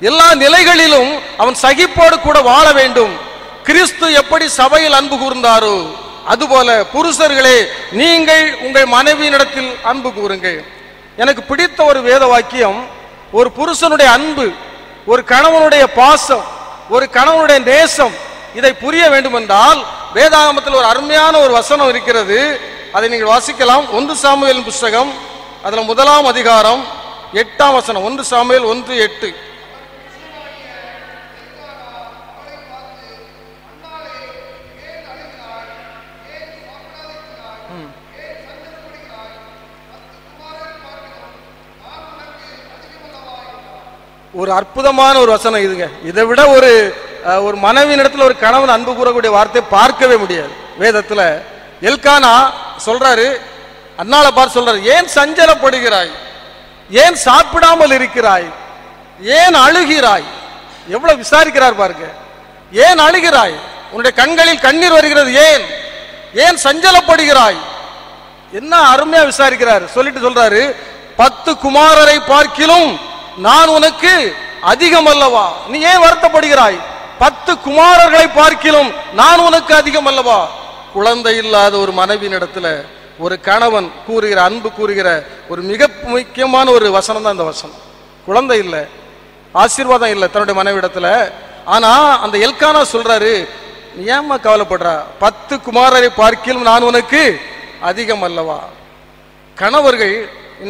Speaker 3: எல்லா நிலைகளிலும் அவன் சகிப்போடு கூட வாழ வேண்டும். கிறிஸ்து எப்படி சபையில் அன்பு கூர்ந்தாரோ அதுபோல புருஷர்களே நீங்கள் உங்கள் மனைவியினிடத்தில் அன்பு கூறுங்கள். எனக்கு பிடித்த ஒரு வேத வாக்கியம், ஒரு புருஷனுடைய அன்பு, ஒரு கணவனுடைய பாசம், ஒரு கணவனுடைய நேசம், இதை புரிய வேண்டும் என்றால் வேதாகமத்தில் ஒரு அருமையான ஒரு வசனம் இருக்கிறது. அதை நீங்கள் வாசிக்கலாம். 1 சாமுவேல் புஸ்தகம், அதுல 1ஆம் அதிகாரம் 8ஆம் வசனம். 1 சாமுவேல் 1:8. ஒரு அற்புதமான ஒரு வசனம் இதுங்க. இதை விட ஒரு மனைவியினிடத்தில் ஒரு கணவன் அன்பு கூறக்கூடிய வார்த்தை பார்க்கவே முடியாது வேதத்துல. எல்கானா சொல்றாரு, அன்னாளை பார்த்து சொல்றாரு, ஏன் சஞ்சலப்படுகிறாய், ஏன் சாப்பிடாமல் இருக்கிறாய், ஏன் அழுகிறாய்? எவ்வளவு விசாரிக்கிறார் பாருங்க. ஏன் அழுகிறாய், உன்னுடைய கண்களில் கண்ணீர் வருகிறது, ஏன் ஏன் சஞ்சலப்படுகிறாய்? என்ன அருமையா விசாரிக்கிறார். சொல்லிட்டு சொல்றாரு, 10 குமாரரை பார்க்கிலும் நான் உனக்கு அதிகம் அல்லவா, நீ ஏன் வருத்தப்படுகிறாய்? 10 குமாரர்களை பார்க்கிலும் நான் உனக்கு அதிகம் அல்லவா? குழந்தை இல்லாத ஒரு மனைவியினிடத்துல ஒரு கணவன் கூறுகிற அன்பு கூறுகிற ஒரு மிக முக்கியமான ஒரு வசனம் தான் இந்த வசனம். குழந்தை இல்லை, ஆசீர்வாதம் இல்லை தன்னுடைய மனைவியிடத்துல. ஆனா அந்த எல்கானா சொல்றாரு, நீ ஏம்மா கவலைப்படுற, 10 குமாரரை பார்க்கிலும் நான் உனக்கு அதிகம் அல்லவா? கணவர்கள்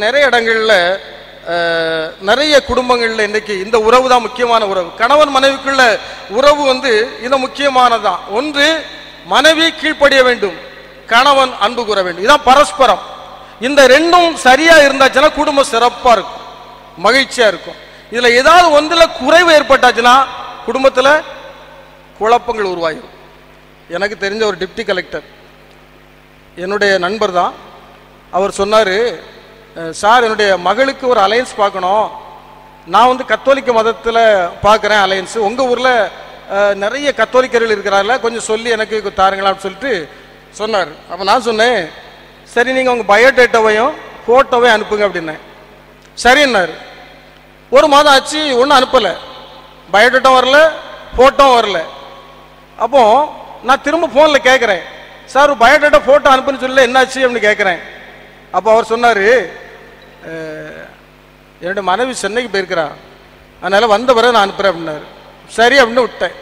Speaker 3: நிறைய இடங்கள்ல நிறைய குடும்பங்கள்ல இன்னைக்கு இந்த உறவு தான் முக்கியமான உறவு. கணவன் மனைவிக்குள்ள உறவு இது முக்கியமானதான். ஒன்று, மனைவி கீழ்ப்படிய வேண்டும், கணவன் அன்பு கூற வேண்டும். இதான் பரஸ்பரம். இந்த ரெண்டும் சரியா இருந்தாச்சுன்னா குடும்பம் சிறப்பா இருக்கும், மகிழ்ச்சியா இருக்கும். இதுல ஏதாவது ஒன்றுல குறைவு ஏற்பட்டாச்சுன்னா குடும்பத்துல குழப்பங்கள் உருவாகிடும். எனக்கு தெரிஞ்ச ஒரு டிப்டி கலெக்டர் என்னுடைய நண்பர் தான். அவர் சொன்னார், சார் என்னுடைய மகளுக்கு ஒரு அலையன்ஸ் பார்க்கணும், நான் வந்து கத்தோலிக்க மதத்தில் பார்க்குறேன் அலையன்ஸ், உங்கள் ஊரில் நிறைய கத்தோலிக்கர்கள் இருக்கிறார்கள, கொஞ்சம் சொல்லி எனக்கு தாருங்களான்னு சொல்லிட்டு சொன்னார். அப்போ நான் சொன்னேன், சரி நீங்கள் உங்கள் பயோடேட்டாவையும் ஃபோட்டோவையும் அனுப்புங்க அப்படின்னேன். சரின்னாரு. ஒரு மாதம் ஆச்சு, ஒன்றும் அனுப்பலை, பயோடேட்டா வரல, ஃபோட்டோவும் வரல. அப்போ நான் திரும்ப ஃபோனில் கேட்குறேன், சார் பயோடேட்டா ஃபோட்டோ அனுப்புன்னு சொல்லல, என்னாச்சு அப்படின்னு கேட்குறேன். அப்போ அவர் சொன்னார், என்னுடைய மனைவி சென்னைக்கு போயிருக்கிறா, அதனால் வந்த பிறகு நான் அனுப்புகிறேன் அப்படின்னாரு. சரி அப்படின்னு விட்டேன்.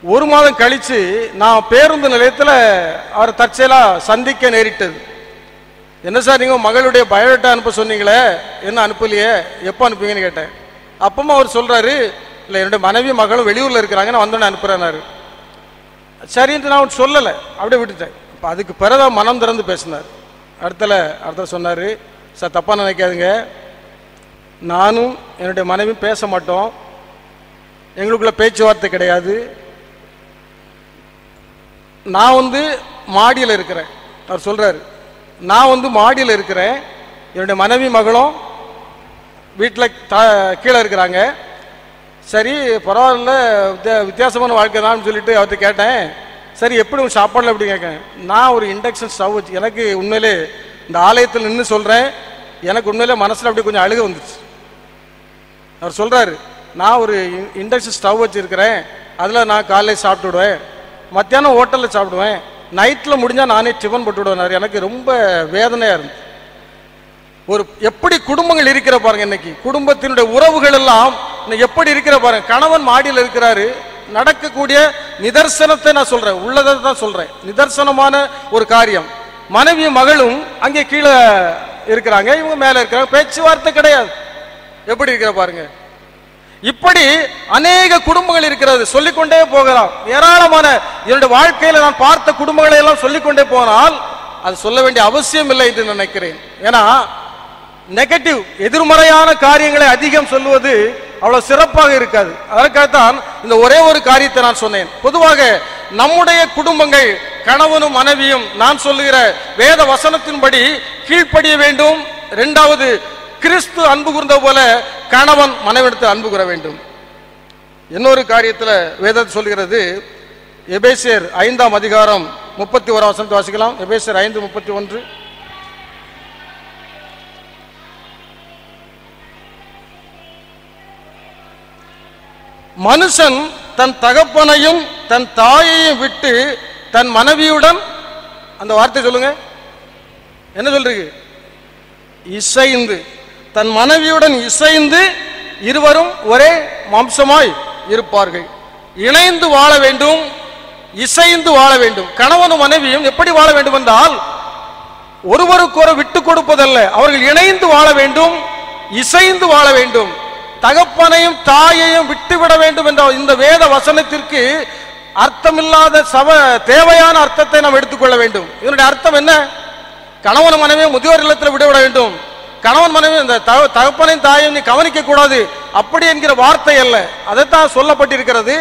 Speaker 3: ஒரு மாதம் கழித்து நான் பேருந்து நிலையத்தில் அவரை தற்செயலாக சந்திக்க நேரிட்டது. என்ன சார் நீங்கள் மகளுடைய பயோடேட்டா அனுப்ப சொன்னீங்களே, என்ன அனுப்பலையே, எப்போ அனுப்புவீங்கன்னு கேட்டேன். அப்பமா அவர் சொல்கிறாரு, இல்லை என்னுடைய மனைவி மகளும் வெளியூரில் இருக்கிறாங்க, நான் வந்தோடனே அனுப்புகிறேன்னாரு. சரின்ட்டு நான் சொல்லலை, அப்படியே விட்டுட்டேன். இப்போ அதுக்கு பிறகு மனம் திறந்து பேசினார். அடுத்த சொன்னார், சார் தப்பாக நினைக்காதுங்க, நானும் என்னுடைய மனைவியும் பேச மாட்டோம், எங்களுக்குள்ள பேச்சுவார்த்தை கிடையாது, நான் வந்து மாடியில் இருக்கிறேன். அவர் சொல்கிறார், நான் வந்து மாடியில் இருக்கிறேன், என்னுடைய மனைவி மகளும் வீட்டில் கீழே இருக்கிறாங்க. சரி பரவாயில்ல, வித்தியாசமான வாழ்க்கை தான் சொல்லிட்டு அவர்கிட்ட கேட்டேன். சரி எப்படி உங்கள் சாப்பாடில் எப்படி கேட்கேன், நான் ஒரு இண்டக்ஷன் ஸ்டவ் வச்சு, எனக்கு உண்மையிலே இந்த ஆலயத்தில் நின்று சொல்கிறேன், எனக்கு உண்மையிலே மனசில் அப்படி கொஞ்சம் அழுக வந்துச்சு. அவர் சொல்கிறாரு, நான் ஒரு இண்டக்ஷன் ஸ்டவ் வச்சுருக்கிறேன், அதில் நான் காலையில் சாப்பிட்டுடுவேன், மத்தியானம் ஹோட்டலில் சாப்பிடுவேன், நைட்டில் முடிஞ்சால் நானே டிஃபன் போட்டு விடுவேன். எனக்கு ரொம்ப வேதனையாக இருந்துச்சு. ஒரு எப்படி குடும்பங்கள் இருக்கிற பாருங்க, இன்னைக்கு குடும்பத்தினுடைய உறவுகள் எல்லாம் எப்படி இருக்கிற பாருங்க. கணவன் மாடியில் இருக்கிறாரு, நடக்கக்கூடிய நிதர்சனத்தை நான் சொல்றேன், உள்ளதை தான் சொல்றேன், நிதர்சனமான ஒரு காரியம். மனைவியும் மகளும் அங்கே கீழே இருக்கிறாங்க, இவங்க மேல இருக்கிறாங்க, பேச்சுவார்த்தை கிடையாது. எப்படி இருக்கிற பாருங்க. இப்படி அநேக குடும்பங்கள் இருக்கிறது, சொல்லிக்கொண்டே போகலாம். ஏராளமான என்னுடைய வாழ்க்கையில நான் பார்த்த குடும்பங்களை எல்லாம் சொல்லிக்கொண்டே போனால் அது சொல்ல வேண்டிய அவசியம் இல்லை என்று நினைக்கிறேன். ஏன்னா நெகட்டிவ், எதிர்மறையான காரியங்களை அதிகம் சொல்லுவது அவ்வளவு சிறப்பாக இருக்காது. அதற்காகத்தான் இந்த ஒரே ஒரு காரியத்தை நான் சொன்னேன். பொதுவாக நம்முடைய குடும்பங்கள், கணவனும் மனைவியும் நான் சொல்லுகிற வேத வசனத்தின்படி கீழ்ப்படிய வேண்டும். இரண்டாவது, கிறிஸ்து அன்பு கூர்ந்த போல கணவன் மனைவிடத்து அன்பு கூற வேண்டும். இன்னொரு காரியத்தில் வேதம் சொல்கிறது, எபேசியர் 5ஆம் அதிகாரம் 31 வசனத்தை வாசிக்கலாம். எபேசியர் 5:31. மனுஷன் தன் தகப்பனையும் தன் தாயையும் விட்டு தன் மனைவியுடன், அந்த வார்த்தை சொல்லுங்க, என்ன சொல்றீங்க, இசைந்து, தன் மனைவியுடன் இசைந்து இருவரும் ஒரே மாம்சமாய் இருப்பார்கள். இணைந்து வாழ வேண்டும், இசைந்து வாழ வேண்டும். கணவனும் மனைவியும் எப்படி வாழ வேண்டும் என்றால், ஒருவருக்கொரு விட்டு கொடுப்பதல்ல, அவர்கள் இணைந்து வாழ வேண்டும், இசைந்து வாழ வேண்டும். தகப்பனையும் தாயையும் விட்டுவிட வேண்டும் என்ற இந்த வேத வசனத்திற்கு அர்த்தமில்லாத தேவையான அர்த்தத்தை நாம் எடுத்துக்கொள்ள வேண்டும். இதனுடைய அர்த்தம் என்ன? கணவன் மனைவியும் முதியோர் இல்லத்தில் விடவிட வேண்டும், கணவன் மனைவி இந்த தகப்பனையும் தாயையும் நீ கவனிக்க கூடாது அப்படி என்கிற வார்த்தை அல்ல. அதைத்தான் சொல்லப்பட்டிருக்கிறது.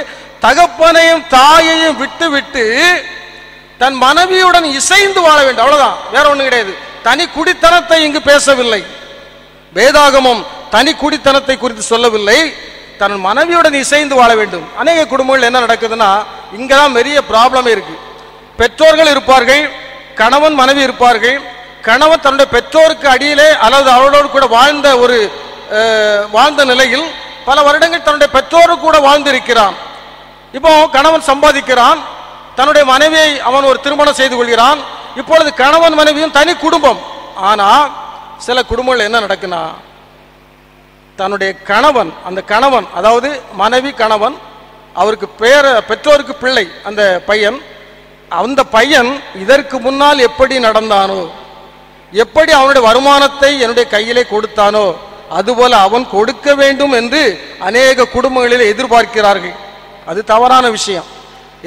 Speaker 3: தகப்பனையும் தாயையும் விட்டு விட்டு தன் மனைவியுடன் இசைந்து வாழ வேண்டும், அவ்வளவுதான், வேற ஒண்ணு கிடையாது. தனி குடித்தனத்தை இங்கு பேசவில்லை. வேதாகமம் தனி குடித்தனத்தை குறித்து சொல்லவில்லை, தன் மனைவியுடன் இசைந்து வாழ வேண்டும். அநேக குடும்பங்கள் என்ன நடக்குதுன்னா, இங்கதான் பெரிய ப்ராப்ளமே இருக்கு. பெற்றோர்கள் இருப்பார்கள், கணவன் மனைவி இருப்பார்கள். கணவன் தன்னுடைய பெற்றோருக்கு அடியிலே அல்லது அவளோடு கூட வாழ்ந்த நிலையில் பல வருடங்கள் தன்னுடைய பெற்றோரு கூட வாழ்ந்திருக்கிறான். இப்போ கணவன் சம்பாதிக்கிறான், தன்னுடைய மனைவியை அவன் ஒரு திருமணம் செய்து கொள்கிறான். இப்பொழுது கணவன் மனைவியும் தனி குடும்பம். ஆனா சில குடும்பங்கள் என்ன நடக்குன்னா, தன்னுடைய கணவன், அந்த கணவன் அதாவது மனைவி கணவன், அவருக்கு பெற்றோருக்கு பிள்ளை அந்த பையன், அந்த பையன் இதற்கு முன்னால் எப்படி நடந்தானோ, எப்படி அவனுடைய வருமானத்தை என்னுடைய கையிலே கொடுத்தானோ அதுபோல அவன் கொடுக்க வேண்டும் என்று அநேக குடும்பங்களில் எதிர்பார்க்கிறார்கள். அது தவறான விஷயம்.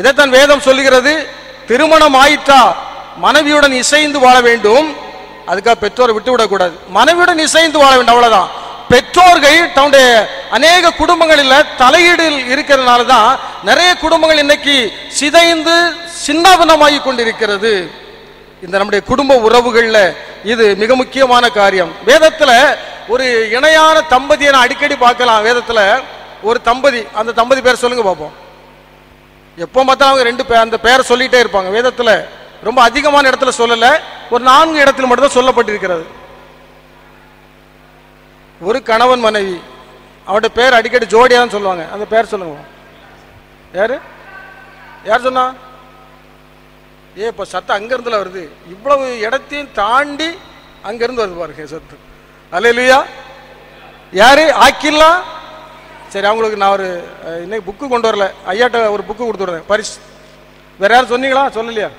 Speaker 3: இதைத்தான் வேதம் சொல்லுகிறது. திருமணம் ஆயிற்றா மனைவியுடன் இசைந்து வாழ வேண்டும், அதுக்காக பெற்றோரை விட்டுவிடக்கூடாது, மனைவியுடன் இசைந்து வாழ வேண்டும், அவ்வளவுதான். பெற்றோர்கள் தன்னுடைய அநேக குடும்பங்களில் தலையீடில் இருக்கிறதுனால தான் நிறைய குடும்பங்கள் இன்னைக்கு சிதைந்து சின்னாபின்னமாகி கொண்டிருக்கிறது. இந்த நம்முடைய குடும்ப உறவுகளில் இது மிக முக்கியமான காரியம். வேதத்துல ஒரு இணையான தம்பதியை நான் அடிக்கடி பார்க்கலாம். வேதத்துல ஒரு தம்பதி, அந்த தம்பதி பேர் சொல்லுங்க பார்ப்போம். எப்போ பார்த்தா அவங்க ரெண்டு பேர் அந்த பேரை சொல்லிட்டே இருப்பாங்க. வேதத்துல ரொம்ப அதிகமான இடத்துல சொல்லல, ஒரு 4 இடத்துல மட்டும் தான் சொல்லப்பட்டிருக்கிறது. ஒரு கணவன் மனைவி, அவருடைய பேர் அடிக்கடி ஜோடியா தான் சொல்லுவாங்க. அந்த பேர் சொல்லுங்க. யாரு யார் சொன்னா? இப்ப சத்தம் அங்க இருந்துல வருது, இவ்வளவு இடத்தையும் தாண்டி அங்க இருந்து வருது பாருங்க சத்து. அல்லேலூயா. யாரு? ஆக்கில்லா. சரி, அவங்களுக்கு நான் ஒரு இன்னைக்கு புக்கு கொண்டு வரல, ஐயாட்ட ஒரு புக்கு கொடுத்துடுறேன் பரிசு. வேற யாரும் சொன்னீங்களா? சொல்லலையா?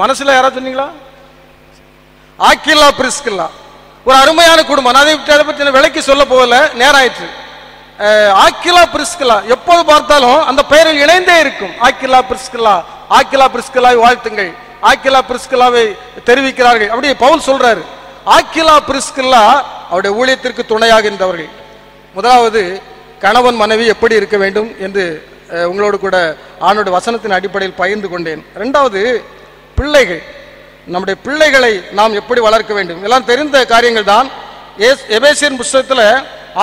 Speaker 3: மனசுல யாராவது சொன்னீங்களா? ஆக்கில்லா பிரிஸ்கில்லா ஒரு அருமையான குடும்பம். அதை பற்றி விலைக்கு சொல்ல போகல, நேரம் ஆயிற்று. ஆக்கிலா பிரிஸ்கில்லா எப்போது பார்த்தாலும் அந்த பெயரில் இணைந்தே இருக்கும். ஆக்கிலா பிரிஸ்கில்லா, ஆக்கிலா பிரிஸ்கில்லாவை வாழ்த்துங்கள், ஆக்கிலா பிரிஸ்கில்லாவை தெரிவிக்கிறார்கள். அப்படி பவுல் சொல்றாரு. ஆக்கிலா பிரிஸ்கில்லா அவருடைய ஊழியத்திற்கு துணையாக இருந்தவர்கள். முதலாவது கணவன் மனைவி எப்படி இருக்க வேண்டும் என்று உங்களோடு கூட ஆண்டோட வசனத்தின் அடிப்படையில் பகிர்ந்து கொண்டேன். இரண்டாவது பிள்ளைகள், நம்முடைய பிள்ளைகளை நாம் எப்படி வளர்க்க வேண்டும், எல்லாம் தெரிந்த காரியங்கள் தான். எபேசியர் புத்தகத்தில்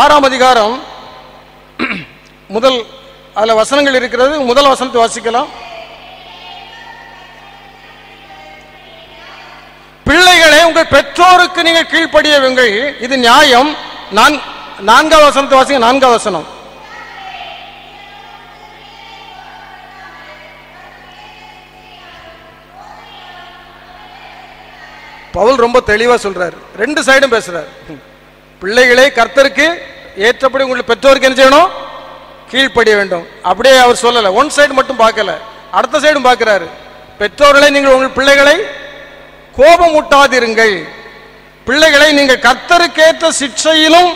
Speaker 3: 6ஆம் அதிகாரம் முதல் அதுல வசனங்கள் இருக்கிறது. முதல் வசனத்தை வாசிக்கலாம். பிள்ளைகளை உங்கள் பெற்றோருக்கு நீங்கள் கீழ்ப்படியுங்கள், இது நியாயம். 4ஆம் வசனத்தை வாசிங்க. 4ஆம் வசனம். பவுல் ரொம்ப தெளிவா சொல்றாரு, 2 சைடும் பேசுறாரு. பிள்ளைகளை கர்த்தருக்கு ஏற்றபடி உங்களுடைய பெற்றோருக்கு என்ன செய்யணும்? கீழ்ப்படிய வேண்டும். அப்படியே அவர் சொல்லல, ஒன் சைடு மட்டும் பார்க்கல, அடுத்த சைடும் பார்க்கிறாரு. பெற்றோர்களை நீங்கள் உங்கள் பிள்ளைகளை கோபம் ஊட்டாதிருங்கள், பிள்ளைகளை நீங்கள் கர்த்தருக்கேற்ற சிக்ஷையிலும்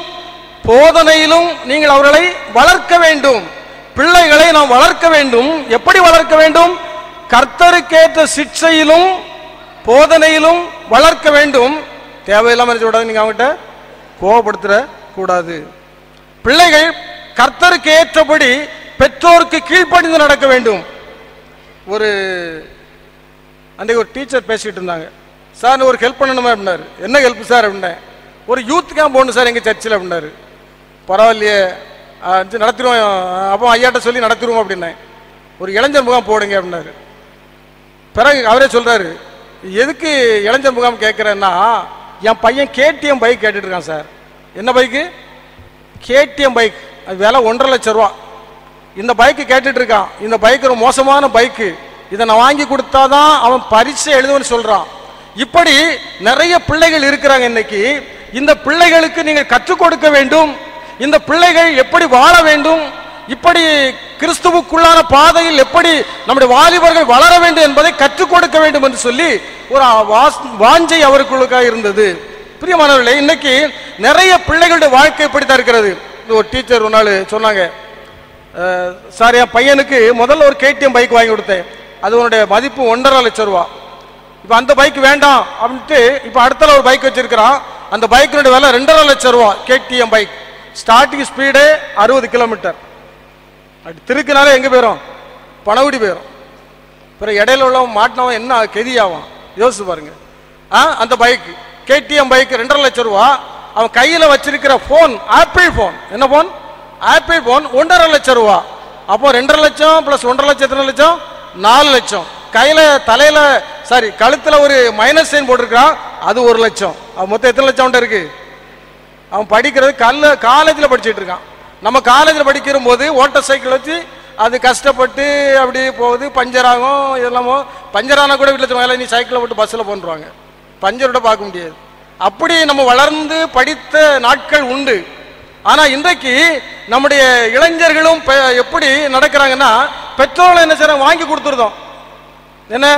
Speaker 3: போதனையிலும் நீங்கள் அவர்களை வளர்க்க வேண்டும். பிள்ளைகளை நாம் வளர்க்க வேண்டும். எப்படி வளர்க்க வேண்டும்? கர்த்தருக்கேற்ற சிக்ஷையிலும் போதனையிலும் வளர்க்க வேண்டும். தேவையில்லாம நீங்க அவங்ககிட்ட கோபப்படுத்த கூடாது. பிள்ளைகள் கர்த்தருக்கு ஏற்றபடி பெற்றோருக்கு கீழ்ப்படிந்து நடக்க வேண்டும். ஒரு அன்றைக்கு ஒரு டீச்சர் பேசிட்டு இருந்தாங்க. சார் ஒரு ஹெல்ப் பண்ணணுமா அப்படின்னாரு. என்ன ஹெல்ப் சார் அப்படின்னேன். ஒரு யூத் கேம்ப் போகணும் சார் எங்க சர்ச்சில் அப்படின்னாரு. பரவாயில்லையே நடத்திடுவோம், அப்போ ஐயாட்ட சொல்லி நடத்திடுவோம் அப்படின்னேன். ஒரு இளைஞர் முகாம் போடுங்க அப்படின்னாரு. பிறகு அவரே சொல்றாரு, எதுக்கு இளைஞர் முகாம் கேட்கிறேன்னா, என் பையன் கேடிஎம் பைக் கேட்டுட்டு இருக்கான் சார். என்ன பைக்கு? KTM bike. அது விலை 1.5 லட்சம் ரூபா. இந்த பைக்கு கேட்டுட்டு இருக்கான். இந்த பைக் ஒரு மோசமான பைக்கு, இதை நான் வாங்கி கொடுத்தாதான் அவன் பரீட்சை எழுதுவன்னு சொல்றான். இப்படி நிறைய பிள்ளைகள் இருக்கிறாங்க இன்னைக்கு. இந்த பிள்ளைகளுக்கு நீங்கள் கற்றுக் கொடுக்க வேண்டும். இந்த பிள்ளைகள் எப்படி வாழ வேண்டும், இப்படி கிறிஸ்துவுக்குள்ளான பாதையில் எப்படி நம்முடைய வாலிபர்கள் வளர வேண்டும் என்பதை கற்றுக் கொடுக்க வேண்டும் என்று சொல்லி ஒரு வாஞ்சை அவர்களுக்காக இருந்தது. பிரியமானவர்களே, இன்னைக்கு நிறைய பிள்ளைகளுடைய வாழ்க்கை இப்படித்தான் இருக்கிறது. ஒரு டீச்சர் ஒரு நாள் சொன்னாங்க, சார் என் பையனுக்கு முதல்ல ஒரு கேடிஎம் பைக் வாங்கி கொடுத்தேன், அது உன்னுடைய மதிப்பு 1.5 லட்சம் ரூபா. இப்போ அந்த பைக் வேண்டாம் அப்படின்ட்டு இப்போ அடுத்த ஒரு பைக் வச்சிருக்கிறான். அந்த பைக்கினுடைய விலை 2.5 லட்சம் ரூபா. KTM bike, starting speed 60 kilometre. அப்படி திருக்குனாலே எங்கே போயிடும்? பணகுடி போயிடும். பிறகு இடையில உள்ளவன் மாட்டினவன் என்ன கெதியாவான் யோசிச்சு பாருங்க. அந்த பைக் கேடிஎம் பைக் 2.5 லட்சம் ரூபா. அவன் கையில் வச்சிருக்கிற போன் ஆப்பிள் போன். என்ன போன்? ஆப்பிள் போன் 1.5 லட்சம் ரூபா. அப்போ 2.5 லட்சம் பிளஸ் 1.5 லட்சம் எத்தனை லட்சம்? 4 லட்சம். கையில தலையில சாரி கழுத்துல ஒரு மைனஸ் சைன் போட்டிருக்கான், அது 1 லட்சம். அவன் மொத்தம் எத்தனை லட்சம் இருக்கு? அவன் படிக்கிறது காலேஜில் படிச்சுட்டு இருக்கான். நம்ம காலேஜில் படிக்கிற போது ஓட்டர் சைக்கிள் வச்சு அது கஷ்டப்பட்டு அப்படி போகுது, பஞ்சர் ஆகும். இதெல்லாமோ பஞ்சர் ஆனால் கூட வீட்டில் மேலே நீ சைக்கிளை போட்டு பஸ்ஸில் போன்றுவாங்க, பஞ்சரோட பார்க்க முடியாது. அப்படி நம்ம வளர்ந்து படித்த நாட்கள் உண்டு. ஆனால் இன்றைக்கு நம்முடைய இளைஞர்களும் எப்படி நடக்கிறாங்கன்னா, பெற்றோர்கள் என்ன செய்யறாங்க? வாங்கி கொடுத்துருதோம். என்ன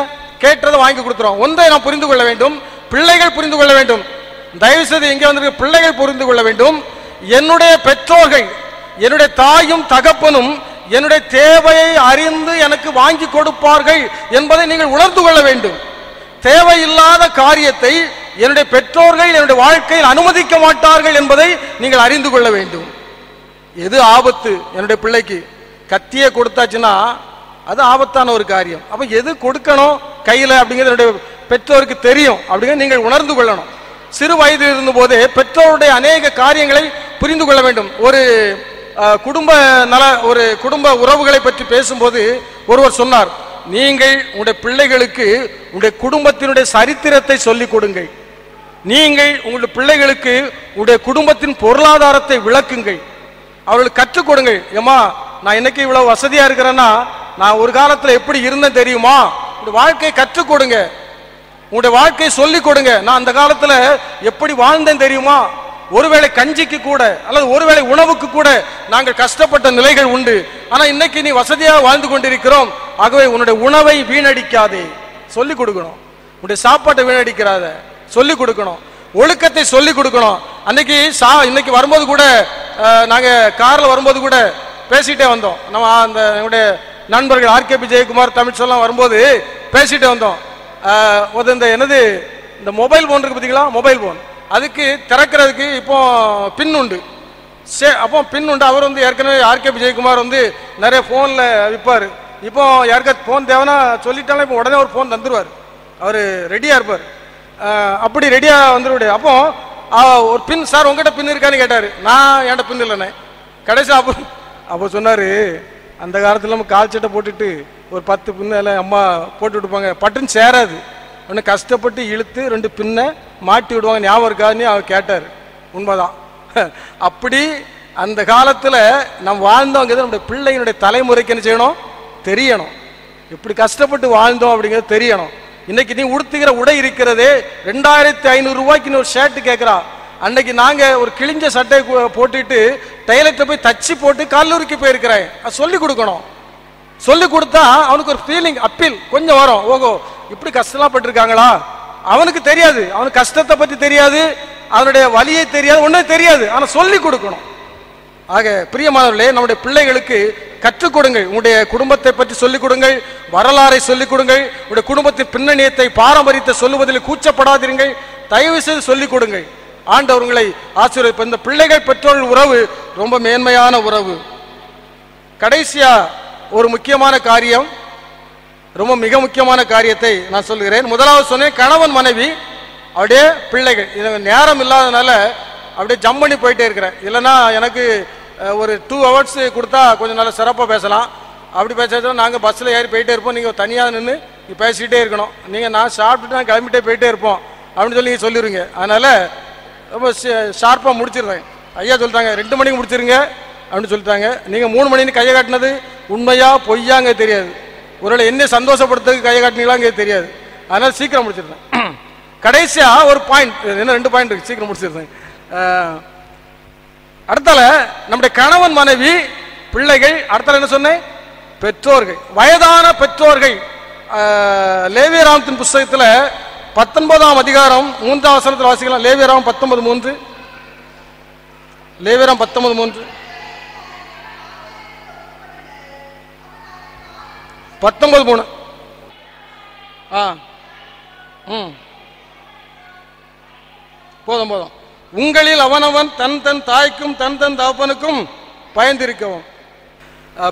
Speaker 3: கேட்டதை வாங்கி கொடுத்துறோம். ஒன்றை நாம் புரிந்து கொள்ள வேண்டும், பிள்ளைகள் புரிந்து கொள்ள வேண்டும். தயவு செய்து இங்கே வந்திருக்க பிள்ளைகள் புரிந்து கொள்ள வேண்டும். என்னுடைய பெற்றோர்கள், என்னுடைய தாயும் தகப்பனும் என்னுடைய தேவையை அறிந்து எனக்கு வாங்கி கொடுப்பார்கள் என்பதை நீங்கள் உணர்ந்து கொள்ள வேண்டும். தேவையில்லாத காரியத்தை என்னுடைய பெற்றோர்கள் என்னுடைய வாழ்க்கையில் அனுமதிக்க மாட்டார்கள் என்பதை நீங்கள் அறிந்து கொள்ள வேண்டும். எது ஆபத்து? என்னுடைய பிள்ளைக்கு கத்தியை கொடுத்தாச்சுன்னா அது ஆபத்தான ஒரு காரியம். அப்ப எது கொடுக்கணும் கையில அப்படிங்கிறது என்னுடைய பெற்றோருக்கு தெரியும் அப்படிங்கிறது நீங்கள் உணர்ந்து கொள்ளணும். சிறு வயதில் இருந்தபோதே பெற்றோருடைய அநேக காரியங்களை புரிந்து கொள்ள வேண்டும். ஒரு குடும்ப உறவுகளை பற்றி பேசும்போது ஒருவர் சொன்னார், நீங்கள் உங்களுடைய பிள்ளைகளுக்கு உங்களுடைய குடும்பத்தினுடைய சரித்திரத்தை சொல்லிக் கொடுங்கள். நீங்கள் உங்களுடைய பிள்ளைகளுக்கு உங்களுடைய குடும்பத்தின் பொருளாதாரத்தை விளக்குங்கள். அவர்களுக்கு கற்றுக் கொடுங்கள். ஏமா, நான் இன்னைக்கு இவ்வளவு வசதியா இருக்கிறேன்னா நான் ஒரு காலத்துல எப்படி இருந்தேன் தெரியுமா? வாழ்க்கையை கற்றுக் கொடுங்க, உங்களுடைய வாழ்க்கையை சொல்லிக் கொடுங்க. நான் அந்த காலத்துல எப்படி வாழ்ந்தேன் தெரியுமா? ஒருவேளை கஞ்சிக்கு கூட அல்லது ஒருவேளை உணவுக்கு கூட நாங்கள் கஷ்டப்பட்ட நிலைகள் உண்டு. ஆனா இன்னைக்கு நீ வசதியாக வாழ்ந்து கொண்டிருக்கிறோம். ஆகவே உன்னுடைய உணவை வீணடிக்காதே, சொல்லிக் கொடுக்கணும். உன்னுடைய சாப்பாட்டை வீணடிக்கிறாத, சொல்லிக் கொடுக்கணும். ஒழுக்கத்தை சொல்லிக் கொடுக்கணும். இன்னைக்கு வரும்போது கூட நாங்க கார்ல வரும்போது கூட பேசிட்டே வந்தோம். நம்ம அந்த என்னுடைய நண்பர்கள் ஆர்கேபி ஜெயக்குமார் தமிழ்ச்செல்லாம் வரும்போது பேசிட்டே வந்தோம். இந்த மொபைல் போன் இருக்கு பார்த்தீங்களா, மொபைல் போன் அதுக்கு திறக்கிறதுக்கு இப்போ பின் உண்டு. அப்போ பின் உண்டு. அவர் ஏற்கனவே ஆர்கேபி ஜெயக்குமார் நிறைய போன்ல விற்பாரு. இப்போ யாருக்காவது போன் தேவைன்னா சொல்லிட்டாலும் இப்போ உடனே ஒரு போன் தந்துருவார். அவர் ரெடியா இருப்பார். அப்படி ரெடியா வந்துருவாரு. அப்போ ஒரு பின், சார் உங்ககிட்ட பின் இருக்கான்னு கேட்டாரு. நான் என்கிட்ட பின் இல்லைண்ணே. கடைசி அப்போ சொன்னாரு, அந்த காலத்துல நம்ம கால் சட்டை போட்டுட்டு ஒரு 10 பின்ன அம்மா போட்டு விட்டுப்பாங்க, பட்டுன்னு சேராது. ஒன்று கஷ்டப்பட்டு இழுத்து 2 பின்னை மாட்டி விடுவாங்க, ஞாபகம் இருக்காதுன்னு அவர் கேட்டார். உண்மைதான். அப்படி அந்த காலத்துல நம்ம வாழ்ந்தோங்கிறது நம்முடைய பிள்ளைகளுடைய தலைமுறைக்கு என்ன செய்யணும், தெரியணும். எப்படி கஷ்டப்பட்டு வாழ்ந்தோம் அப்படிங்கிறது தெரியணும். இன்னைக்கு நீ உடுத்துகிற உடை இருக்கிறதே 2500 ரூபாய்க்கு ஒரு ஷர்ட் கேட்கிறா. அன்னைக்கு நாங்க ஒரு கிழிஞ்ச சட்டை போட்டுட்டு டைலர்ட்ட போய் தச்சு போட்டு கல்லூரிக்கு போயிருக்கிறேன். அது சொல்லிக் கொடுக்கணும். சொல்லிக் கொடுத்தா அவனுக்கு ஒரு ஃபீலிங், அப்பீல் கொஞ்சம் வரும். ஓகோ, இப்படி கஷ்டம்லாம் பட்டிருக்காங்களா. அவனுக்கு தெரியாது, அவனுக்கு கஷ்டத்தை பற்றி தெரியாது, அவனுடைய வலியை தெரியாது, ஒன்றும் தெரியாது. ஆனால் சொல்லிக் கொடுக்கணும். ஆக பிரியமானவர்களே, நம்முடைய பிள்ளைகளுக்கு கற்றுக் கொடுங்கள். உங்களுடைய குடும்பத்தை பற்றி சொல்லிக் கொடுங்கள், வரலாறை சொல்லிக் கொடுங்கள், உங்களுடைய குடும்பத்தின் பின்னணியத்தை பாரம்பரியத்தை சொல்லுவதில் கூச்சப்படாதீர்கள். தயவு செய்து சொல்லிக் கொடுங்கள். ஆண்டவர்களை ஆசீர்வதிப்பார். இந்த பிள்ளைகள் பெற்றோர்கள் உறவு ரொம்ப மேன்மையான உறவு. கடைசியா ஒரு முக்கியமான காரியம், ரொம்ப மிக முக்கியமான காரியத்தை நான் சொல்லுகிறேன். முதலாவது சொன்னேன், கணவன் மனைவி அப்படியே பிள்ளைகள். இது நேரம் இல்லாதனால அப்படியே ஜம்ப் பண்ணி போயிட்டே இருக்கிறேன். இல்லைன்னா எனக்கு ஒரு 2 ஹவர்ஸ் கொடுத்தா கொஞ்சம் நல்லா சிறப்பாக பேசலாம். அப்படி பேசுறதுனா நாங்கள் பஸ்ஸில் ஏறி போயிட்டே இருப்போம், நீங்கள் தனியாக நின்று பேசிக்கிட்டே இருக்கணும். நீங்கள் நான் சாப்பிட்டுட்டு நான் கிளம்பிட்டே போயிட்டே இருப்போம் அப்படின்னு சொல்லி நீங்கள் சொல்லிடுவீங்க. அதனால் ரொம்ப ஷார்ப்பாக முடிச்சிடுறேன். ஐயா சொல்லிட்டாங்க 2 மணிக்கு முடிச்சிருங்க அப்படின்னு சொல்லிட்டாங்க. நீங்கள் 3 மணின்னு கையை காட்டினது உண்மையா பொய்யாங்க தெரியாது. ஒருவேளை என்ன சந்தோஷப்படுத்துறதுக்கு கையை காட்டினீங்களாங்க தெரியாது. அதனால் சீக்கிரம் முடிச்சிருந்தேன். கடைசியா ஒரு பாயிண்ட், என்ன 2 பாயிண்ட் இருக்கு, சீக்கிரம் முடிச்சிருந்தேன். அடுத்தால நம்முடைய கணவன் மனைவி பிள்ளைகள். அடுத்தால என்ன சொன்னேன், பெற்றோர்கள், வயதான பெற்றோர்கள். லேவியராமத்தின் புஸ்தகத்தில் 19ஆம் அதிகாரம் 3ஆம் வசனத்தில் வாசிக்கலாம். லேவியராம் 19:3. லேவியராம் 19:3. 19:3. போதும் போதும். உங்களில் அவனவன் தன் தன் தாய்க்கும் தன் தன் தகப்பனுக்கும் பயந்திருக்கவும்.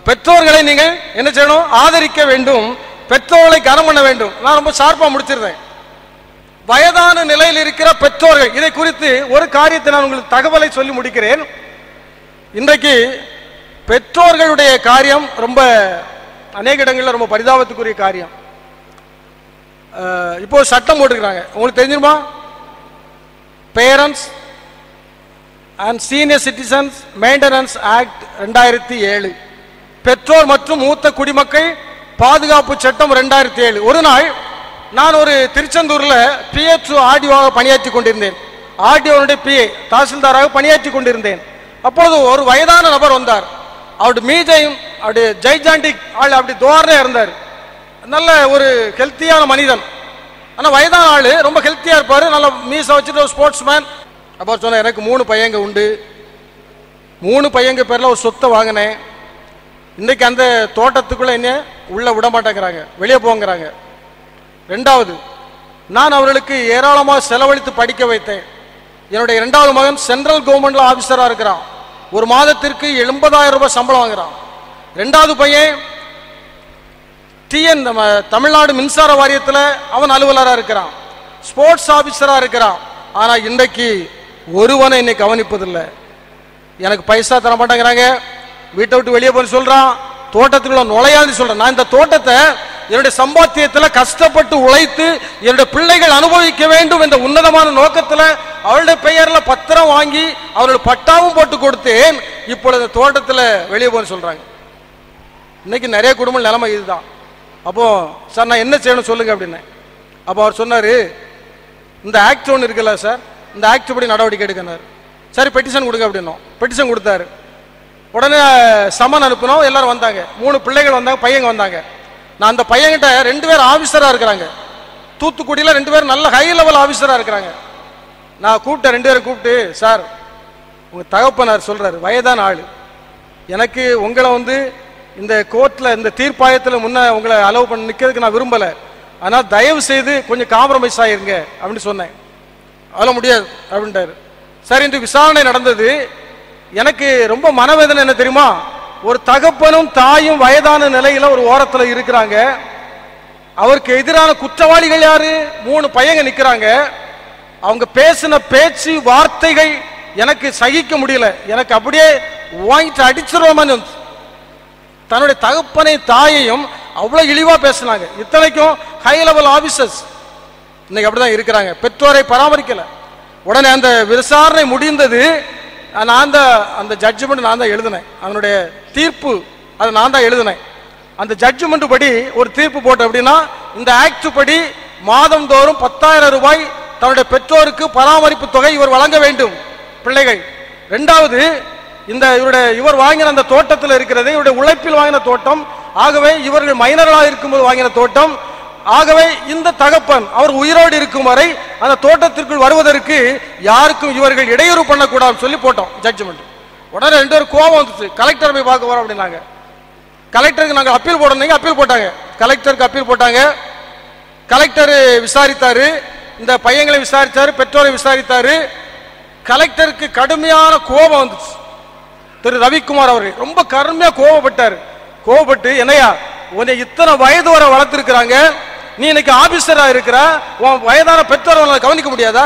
Speaker 3: பெற்றோர்களை நீங்கள் என்ன செய்யணும், ஆதரிக்க வேண்டும். பெற்றோர்களை கனம் பண்ண வேண்டும். நான் ரொம்ப ஷார்ப்பா முடிச்சிருந்தேன். வயதான நிலையில் இருக்கிற பெற்றோர்கள், இதை குறித்து ஒரு காரியத்தை நான் உங்களுக்கு தகவலை சொல்லி முடிக்கிறேன். இன்றைக்கு பெற்றோர்களுடைய காரியம் ரொம்ப அநேக இடங்களில் ரொம்ப பரிதாபத்துக்குரிய காரியம். இப்போ சட்டம் போட்டுக்கிறாங்க, உங்களுக்கு தெரிஞ்சிருமா? Parents and senior citizens maintenance act 2007, பெற்றோர் மற்றும் மூத்த குடிமக்கள் பாதுகாப்பு சட்டம் 2007. ஒரு நாள் நான் ஒரு திருச்செந்தூர்ல PHO ஆர்டிஓவாக பணியாற்றி கொண்டிருந்தேன். ஆர்டிஓனுடைய PA தாசில்தாராக பணியாற்றி கொண்டிருந்தேன். அப்போது ஒரு வயதான நபர் வந்தார். அவருடைய மீஜையும் அவருடைய ஜைஜாண்டிக் ஆள் அப்படி தோரணை இருந்தார். நல்ல ஒரு ஹெல்த்தியான மனிதன். ஆனால் வயதான ஆள் ரொம்ப ஹெல்த்தியா இருப்பாரு, நல்ல மீசை வச்சுட்டு ஒரு ஸ்போர்ட்ஸ் மேன். அப்போ சொன்ன, எனக்கு 3 பையங்க உண்டு, 3 பையங்க பேர்ல ஒரு சொத்தை வாங்கினேன். இன்னைக்கு அந்த தோட்டத்துக்குள்ள என்ன உள்ள விட மாட்டேங்கிறாங்க, வெளியே போங்கிறாங்க. 2வது, நான் அவர்களுக்கு ஏராளமாக செலவழித்து படிக்க வைத்தேன். என்னுடைய 2வது மகன் சென்ட்ரல் கவர்மெண்ட்ல ஆபீசரா இருக்கிறான். ஒரு மாதத்திற்கு 80,000 ரூபாய் சம்பளம் வாங்குறான். 2வது பையன் TN தமிழ்நாடு மின்சார வாரியத்தில் அவன் அலுவலராக இருக்கிறான், ஸ்போர்ட்ஸ் ஆபீசரா இருக்கிறான். ஆனா இன்றைக்கு ஒருவனை என்னை கவனிப்பதில்லை. எனக்கு பைசா தர மாட்டேங்கிறாங்க, வீட்டை விட்டு வெளியே போய் சொல்றான், தோட்டத்துக்குள்ள நுழையாதுன்னு சொல்றேன். நான் இந்த தோட்டத்தை என்னுடைய சம்பாத்தியத்தில் கஷ்டப்பட்டு உழைத்து என்னுடைய பிள்ளைகள் அனுபவிக்க வேண்டும் என்ற உன்னதமான நோக்கத்தில் அவருடைய பெயர்ல பத்திரம் வாங்கி அவருடைய பட்டாவும் போட்டு கொடுத்தேன். இப்பொழுது தோட்டத்தில் வெளியே போய் சொல்றாங்க. இன்னைக்கு நிறைய குடும்ப நிலைமை இதுதான். அப்போ சார் நான் என்ன செய்யணும் சொல்லுங்க அப்படின்னு. அப்போ அவர் சொன்னாரு, இந்த ஆக்ட் ஒன்று இருக்குல்ல சார், இந்த ஆக்ட் படி நடவடிக்கை எடுக்கணும். சரி பெட்டிஷன் கொடுங்க அப்படின்னோம். பெட்டிஷன் கொடுத்தாரு. உடனே சமன் அனுப்பினோம். எல்லாரும் வந்தாங்க. 3 பிள்ளைகள் வந்தாங்க, பையங்க வந்தாங்க. நான் அந்த பையன்கிட்ட 2 பேர் ஆஃபீஸராக இருக்கிறாங்க. தூத்துக்குடியில் 2 பேர் நல்ல ஹை லெவல் ஆஃபீஸராக இருக்கிறாங்க. நான் கூப்பிட்டேன், 2 பேரை கூப்பிட்டு, சார் உங்கள் தகப்பனார் சொல்கிறாரு, வயதான ஆள், எனக்கு உங்களை இந்த கோர்ட்டில் இந்த தீர்ப்பாயத்தில் முன்ன உங்களை அலோவ் பண்ணி நிற்கிறதுக்கு நான் விரும்பலை, ஆனால் தயவு செய்து கொஞ்சம் காம்ப்ரமைஸ் ஆகிருங்க அப்படின்னு சொன்னேன். அதெல்லாம் முடியாது அப்படின்ட்டாரு. சரி, இன்று விசாரணை நடந்தது. எனக்கு ரொம்ப மனவேதனை என்ன தெரியுமா, ஒரு தகப்பனும் தாயும் வயதான நிலையில ஒரு ஓரத்தில் இருக்கிறாங்க. அவருக்கு எதிரான குற்றவாளிகள் யாரு? 3 பையங்க நிக்கிறாங்க. அவங்க பேசின பேச்சு வார்த்தைகள் எனக்கு சகிக்க முடியல. எனக்கு அப்படியே வாங்கிட்டு அடிச்சிருவோம். தன்னுடைய தகப்பனை தாயையும் அவ்வளவு இழிவா பேசினாங்க. இத்தனைக்கும் ஹை லெவல் ஆபீசர்ஸ் இன்னைக்கு அப்படிதான் இருக்கிறாங்க. பெற்றோரை பராமரிக்கல. உடனே அந்த விசாரணை முடிந்தது. நான் அந்த ஜட்ஜ்மெண்ட் நான் தான் எழுதினேன். அதனுடைய தீர்ப்பு அதை நான் தான் எழுதினேன். அந்த ஜட்ஜ்மெண்ட் படி ஒரு தீர்ப்பு போட்டு அப்படின்னா, இந்த ஆக்ட் படி மாதந்தோறும் 10,000 ரூபாய் தன்னுடைய பெற்றோருக்கு பராமரிப்பு தொகை இவர் வழங்க வேண்டும் பிள்ளைகள். 2வது, இவர் வாங்கின அந்த தோட்டத்தில் இருக்கிறது இவருடைய உழைப்பில் வாங்கின தோட்டம். ஆகவே இவர்கள் மைனர்களாக இருக்கும்போது வாங்கின தோட்டம். ஆகவே இந்த தகப்பன் அவர் உயிரோடு இருக்கும் வரை அந்த தோட்டத்திற்குள் வருவதற்கு யாருக்கும் இவர்கள் இடையூறு பண்ணக்கூடாதுன்னு சொல்லி போட்டோம் ஜட்ஜ்மெண்ட். உடனே 2 பேரும் கோபம் வந்துச்சு. கலெக்டர் போய் பார்க்க வரோம் அப்படின்னாங்க. கலெக்டருக்கு நாங்கள் அப்பீல் போடணும். அப்பீல் போட்டாங்க. கலெக்டருக்கு அப்பீல் போட்டாங்க. கலெக்டர் விசாரித்தாரு, இந்த பையங்களை விசாரித்தாரு, பெற்றோரை விசாரித்தாரு. கலெக்டருக்கு கடுமையான கோபம் வந்துச்சு. திரு ரவிக்குமார் அவர்கள் ரொம்ப கடுமையா கோபப்பட்டார். கோபப்பட்டு, என்னையா உன்னை இத்தனை வயது வரை வளர்த்திருக்கிறாங்க, நீ இன்னைக்கு ஆபீசரா இருக்கிற, உன் வயதான பெற்றோரை கவனிக்க முடியாதா?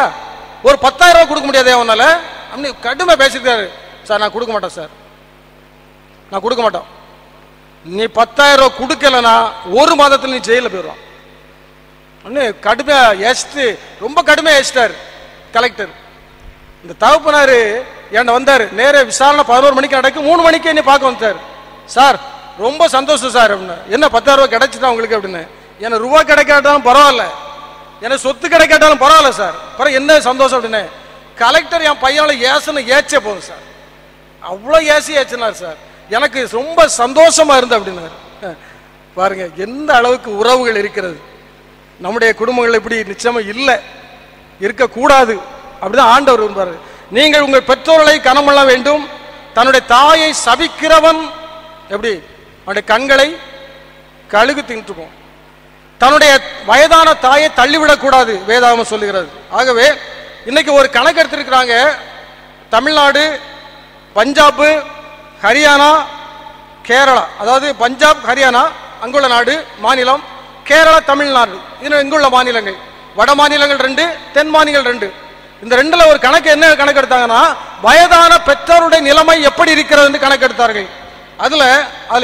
Speaker 3: ஒரு 10,000 ரூபாய் கொடுக்க முடியாதே உன்னால அப்படி கடுமை பேசியிருக்காரு. சார் நான் கொடுக்க மாட்டேன் சார், நான் கொடுக்க மாட்டோம். நீ 10,000 ரூபாய் கொடுக்கலன்னா 1 மாதத்துல நீ ஜெயில போயிடுவான். கடுமையா ஏசிட்டு, ரொம்ப கடுமையா ஏசிட்டாரு கலெக்டர். இந்த தகப்பனாரு என்கிட்ட வந்தாரு. நேர விசாரணை 11 மணிக்கு நடக்கு, 3 மணிக்கு என்ன பார்க்க வந்தார். சார் ரொம்ப சந்தோஷம் சார் அப்படின்னு. என்ன 10,000 ரூபாய் கிடைச்சிட்டா உங்களுக்கு அப்படின்னு. எனக்கு ரூபா கிடைக்காட்டாலும் பரவாயில்ல, எனக்கு சொத்து கிடைக்காட்டாலும் பரவாயில்ல சார், அப்புறம் என்ன சந்தோஷம் அப்படின்னு. கலெக்டர் என் பையனால ஏச்சே போதும் சார், அவ்வளோ ஏச்சினார் சார். எனக்கு ரொம்ப சந்தோஷமா இருந்து அப்படின்னாரு. பாருங்க எந்த அளவுக்கு உறவுகள் இருக்கிறது. நம்முடைய குடும்பங்கள் இப்படி நிச்சயமா இல்லை, இருக்கக்கூடாது. அப்படிதான் ஆண்டவர் விரும்புறாரு. நீங்கள் உங்கள் பெற்றோர்களை கனமல்ல வேண்டும். தன்னுடைய தாயை சபிக்கிறவன் எப்படி அவனுடைய கண்களை கழுகு தின்றுக்கும். தன்னுடைய வயதான தாயை தள்ளிவிடக்கூடாது வேதாகமம் சொல்லுகிறது. ஆகவே இன்னைக்கு ஒரு கணக்கு எடுத்திருக்கிறாங்க. தமிழ்நாடு, பஞ்சாப், ஹரியானா, கேரளா, அதாவது பஞ்சாப் ஹரியானா அங்குள்ள நாடு மாநிலம், கேரளா தமிழ்நாடு இங்குள்ள மாநிலங்கள், வட மாநிலங்கள் 2, தென் மாநிலங்கள் 2. இந்த 2ல ஒரு கணக்கு என்ன கணக்கு எடுத்தாங்கன்னா, வயதான பெற்றோருடைய நிலைமை எப்படி இருக்கிறது கணக்கு எடுத்தார்கள். அதுல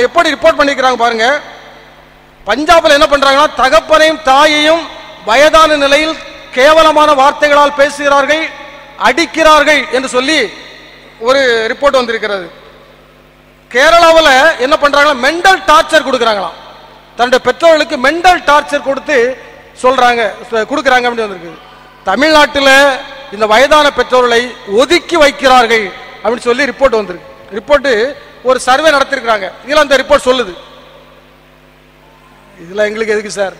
Speaker 3: எப்படி ரிப்போர்ட் பண்ணிக்கிறாங்க பாருங்க. பஞ்சாப்ல என்ன பண்றாங்கன்னா, தகப்பனையும் தாயையும் வயதான நிலையில் கேவலமான வார்த்தைகளால் பேசுகிறார்கள், அடிக்கிறார்கள் என்று சொல்லி ஒரு ரிப்போர்ட் வந்திருக்கிறது. கேரளாவில் என்ன பண்றாங்கன்னா, மென்டல் டார்ச்சர் கொடுக்குறாங்களாம். தன்னுடைய பெற்றோர்களுக்கு மென்டல் டார்ச்சர் கொடுத்து கொடுக்குறாங்க அப்படி வந்திருக்கு. தமிழ்நாட்டில் இந்த வயதான பெற்றோர்களை ஒதுக்கி வைக்கிறார்கள் அப்படின்னு சொல்லி ரிப்போர்ட் வந்திருக்கு. ரிப்போர்ட் ஒரு சர்வே நடத்திருக்கிறாங்க. இதுல அந்த ரிப்போர்ட் சொல்லுது. இதுல எங்களுக்கு எதுக்கு சார்,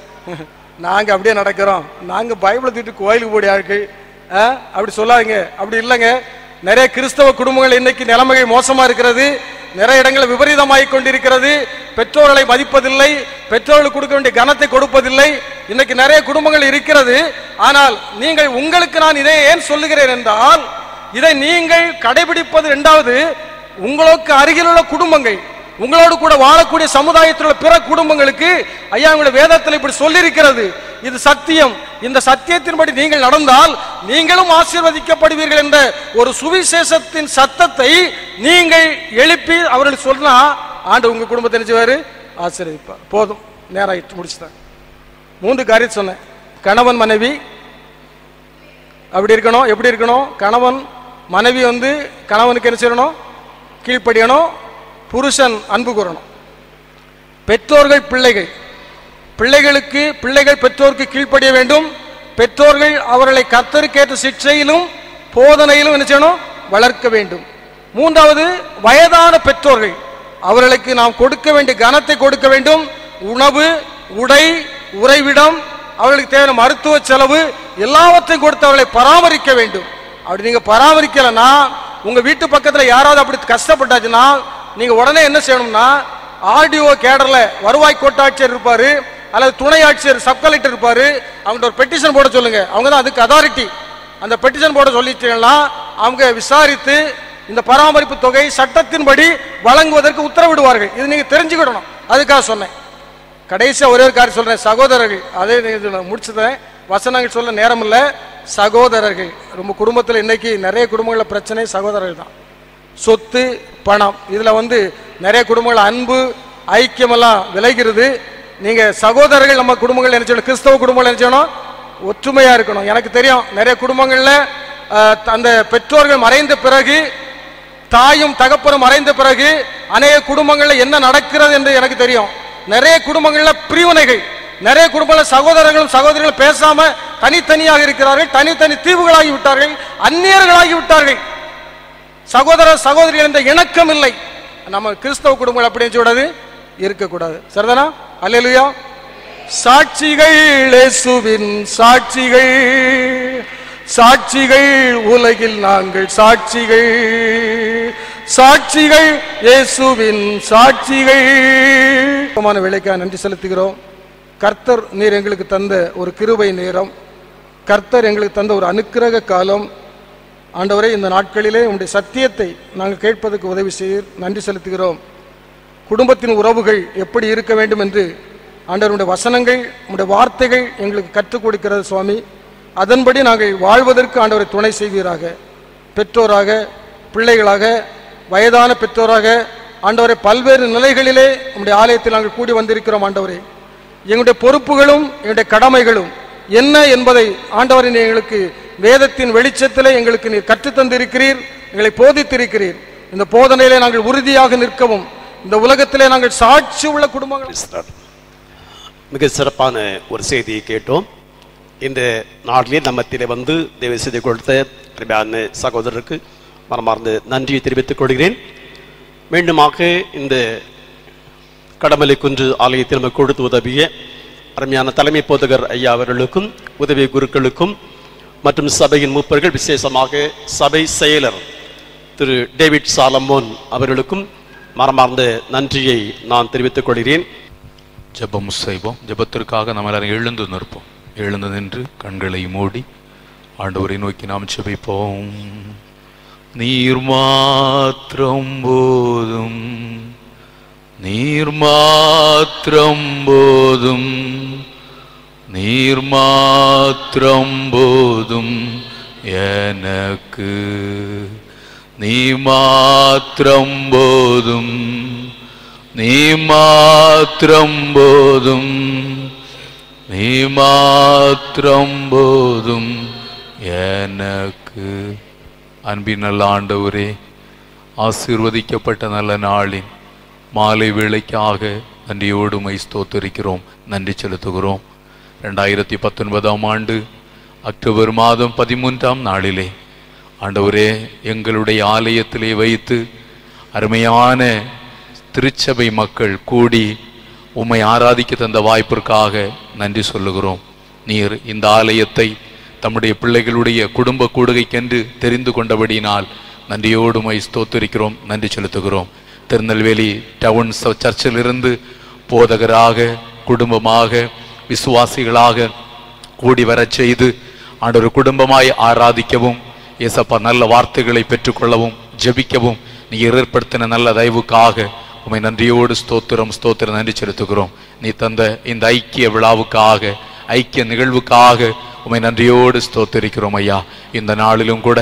Speaker 3: நாங்க அப்படியே நடக்கிறோம், நாங்க பைபிளை தூக்கிட்டு கோயிலுக்கு போடி ஆட்கள் அப்படி சொல்லாதீங்க. அப்படி இல்லைங்க. நிறைய கிறிஸ்தவ குடும்பங்கள் இன்னைக்கு நிலைமைகள் மோசமா இருக்கிறது. நிறைய இடங்களில் விபரீதமாகிக் கொண்டிருக்கிறது. பெற்றோர்களை மதிப்பதில்லை, பெற்றோர்களுக்கு கொடுக்க வேண்டிய கனத்தை கொடுப்பதில்லை. இன்னைக்கு நிறைய குடும்பங்கள் இருக்கிறது. ஆனால் நீங்கள், உங்களுக்கு நான் இதை ஏன் சொல்லுகிறேன் என்றால், இதை நீங்கள் கடைபிடிப்பது 2வது, உங்களுக்கு அருகில் உள்ள குடும்பங்கள், உங்களோடு கூட வாழக்கூடிய சமுதாயத்தில் உள்ள பிற குடும்பங்களுக்கு ஐயா உங்களுடைய வேதத்தில் இப்படி சொல்லியிருக்கிறது, இது சத்தியம், இந்த சத்தியத்தின்படி நீங்கள் நடந்தால் நீங்களும் ஆசீர்வதிக்கப்படுவீர்கள் என்ற ஒரு சுவிசேஷத்தின் சத்தத்தை நீங்கள் எழுப்பி அவர்கள் சொன்னா ஆண்டு உங்க குடும்பத்தை நினைச்சுவாரு ஆசீர்வதிப்பார். போதும், நேரம் ஆயிட்டு முடிச்சுட்டேன். 3 காரியம் சொன்னேன். கணவன் மனைவி அப்படி இருக்கணும். எப்படி இருக்கணும்? கணவன் மனைவி கணவனுக்கு என்ன செய்யணும்? கீழ்ப்படியணும். புருஷன் அன்பு கூறணும். பெற்றோர்கள் பிள்ளைகள், பிள்ளைகள் பெற்றோருக்கு கீழ்ப்படிய வேண்டும். பெற்றோர்கள் அவர்களை கர்த்தருக்கேற்ற சிக்ஷையிலும் போதனையிலும் என்ன செய்யணும்? வளர்க்க வேண்டும். 3வது வயதான பெற்றோர்கள், அவர்களுக்கு நாம் கொடுக்க வேண்டிய கனத்தை கொடுக்க வேண்டும். உணவு, உடை, உறைவிடம், அவர்களுக்கு தேவையான மருத்துவ செலவு எல்லாவற்றையும் கொடுத்து அவர்களை பராமரிக்க வேண்டும். அப்படி நீங்க பராமரிக்கலன்னா, உங்க வீட்டு பக்கத்துல யாராவது அப்படி கஷ்டப்பட்டாச்சுன்னா நீங்க உடனே என்ன செய்யணும்னா, ஆர்டிஓ கேடர்ல வருவாய் கோட்டாட்சியர் இருப்பாரு அல்லது துணை ஆட்சியர் சப் கலெக்டர் இருப்பாரு, அவங்க ஒரு பெட்டிஷன் போட சொல்லுங்க. அவங்க தான் அதுக்கு அதாரிட்டி. அந்த பெட்டிஷன் போட சொல்லிட்டீங்கன்னா அவங்க விசாரித்து இந்த பராமரிப்பு தொகை சட்டத்தின்படி வழங்குவதற்கு உத்தரவிடுவார்கள். இது நீங்க தெரிஞ்சுக்கிடணும். அதுக்காக சொன்னேன். கடைசியா ஒரே ஒரு காரியம் சொல்றேன். சகோதரர்கள், அதே முடிச்சுட்டேன், வசனங்கள் சொல்ல நேரம் இல்லை. சகோதரர்கள், ரொம்ப குடும்பத்தில் இன்னைக்கு நிறைய குடும்பங்கள பிரச்சனை சகோதரர்கள் தான். சொத்து, பணம், இதுல நிறைய குடும்பங்கள் அன்பு ஐக்கியமெல்லாம் விளைகிறது. நீங்க சகோதரர்கள் நம்ம குடும்பங்கள் என்ன செய்யணும்? கிறிஸ்தவ குடும்பங்கள் என்ன செய்யணும்? ஒற்றுமையா இருக்கணும். எனக்கு தெரியும் நிறைய குடும்பங்கள்ல அந்த பெற்றோர்கள் மறைந்த பிறகு, தாயும் தகப்பனும் மறைந்த பிறகு அநேக குடும்பங்கள்ல என்ன நடக்கிறது என்று எனக்கு தெரியும். நிறைய குடும்பங்கள்ல பிரிவினைகள், நிறைய குடும்பங்கள்ல சகோதரர்களும் சகோதரிகளும் பேசாம தனித்தனியாக இருக்கிறார்கள். தனித்தனி தீவுகளாகி விட்டார்கள், அந்நியர்களாகி விட்டார்கள். சகோதர சகோதரிகள் என்ற இணக்கம் இல்லை. நம்ம கிறிஸ்தவ குடும்பங்கள் அப்படி கூடாது, இருக்கக்கூடாது. சரிதானா? அல்லேலூயா. சாட்சிகள், இயேசுவின் சாட்சிகள், சாட்சிகள், உலகில் நாங்கள் சாட்சிகள், சாட்சிகள், இயேசுவின் சாட்சிகள். வேலைக்காக நன்றி செலுத்துகிறோம். கர்த்தர் நீர் எங்களுக்கு தந்த ஒரு கிருபை நேரம், கர்த்தர் எங்களுக்கு தந்த ஒரு அனுக்கிரக காலம். ஆண்டவரே, இந்த நாட்களிலே உங்களுடைய சத்தியத்தை நாங்கள் கேட்பதற்கு உதவி செய்ய நன்றி செலுத்துகிறோம். குடும்பத்தின் உறவுகள் எப்படி இருக்க வேண்டும் என்று ஆண்டவருடைய வசனங்கள், உங்களுடைய வார்த்தைகள் எங்களுக்கு கற்றுக் கொடுக்கிறது சுவாமி. அதன்படி நாங்கள் வாழ்வதற்கு ஆண்டவரை துணை செய்வீராக. பெற்றோராக, பிள்ளைகளாக, வயதான பெற்றோராக ஆண்டவரை பல்வேறு நிலைகளிலே உங்களுடைய ஆலயத்தில் நாங்கள் கூடி வந்திருக்கிறோம். ஆண்டவரே, எங்களுடைய பொறுப்புகளும் எங்களுடைய கடமைகளும் என்ன என்பதை ஆண்டவரை எங்களுக்கு வேதத்தின் வெளிச்சத்திலே எங்களுக்கு நீர் கற்றுத்தந்திருக்கிறீர், எங்களை போதித்திருக்கிறீர். இந்த போதனையிலே நாங்கள் உறுதியாக நிற்கவும், இந்த உலகத்திலே நாங்கள் சாட்சி உள்ள குடும்பங்கள்.
Speaker 4: மிக சிறப்பான ஒரு செய்தியை கேட்டோம். இந்த நாளிலே நம்மத்திலே தேவ செய்தி கொடுத்த அருமையான சகோதரருக்கு மனமார்ந்த நன்றியை தெரிவித்துக் கொள்கிறேன். மீண்டுமாக இந்த கடமலை குன்று ஆலயத்தில் நமக்கு கொடுத்து உதவிய அருமையான தலைமை போதகர் ஐயா அவர்களுக்கும், உதவி குருக்களுக்கும் மற்றும் சபையின் மூப்பர்கள், விசேஷமாக சபை செயலர் திரு டேவிட் சாலமோன் அவர்களுக்கும் மனமார்ந்த நன்றியை நான் தெரிவித்துக் கொள்கிறேன்.
Speaker 5: ஜெபம் செய்வோம். ஜெபத்திற்காக நம்ம எல்லாரும் எழுந்து நிற்போம். எழுந்து நின்று கண்களை மூடி ஆண்டவரை நோக்கி நாம் ஜெபிப்போம். நீர் மாத்திரம் போதும், நீர் மாத்திரம் போதும், நீர் மாத்திரம் போதும் எனக்கு, நீ மாத்திரம் போதும், நீ மாத்திரம் போதும், நீ மாத்திரம் போதும் எனக்கு. அன்பின் நல்ல ஆண்டவரே, ஆசீர்வதிக்கப்பட்ட நல்ல நாளின் மாலை வேளைக்காக நன்றியோடு மை ஸ்தோத்திரிக்கிறோம், நன்றி செலுத்துகிறோம். 2019 ஆண்டு அக்டோபர் மாதம் 13ஆம் நாளிலே ஆண்டவரே, எங்களுடைய ஆலயத்திலே வைத்து அருமையான திருச்சபை மக்கள் கூடி உம்மை ஆராதிக்க தந்த வாய்ப்பிற்காக நன்றி சொல்லுகிறோம். நீர் இந்த ஆலயத்தை தம்முடைய பிள்ளைகளுடைய குடும்ப கூடுகைக்கென்று தெரிந்து கொண்டபடியினால் நன்றியோடு உம்மை ஸ்தோத்திரிக்கிறோம், நன்றி செலுத்துகிறோம். திருநெல்வேலி டவுன் சர்ச்சிலிருந்து போதகராக, குடும்பமாக, விசுவாசிகளாக கூடி வரச் செய்து ஆண்டவர் குடும்பமாய் ஆராதிக்கவும், ஏசப்பா நல்ல வார்த்தைகளை பெற்றுக்கொள்ளவும், ஜெபிக்கவும் நீர் ஏற்படுத்தின நல்ல தயவுக்காக உமை நன்றியோடு ஸ்தோத்திரம் நன்றி செலுத்துகிறோம். நீ தந்த இந்த ஐக்கிய விழாவுக்காக, ஐக்கிய நிகழ்வுக்காக உமை நன்றியோடு ஸ்தோத்திரிக்கிறோம் ஐயா. இந்த நாளிலும் கூட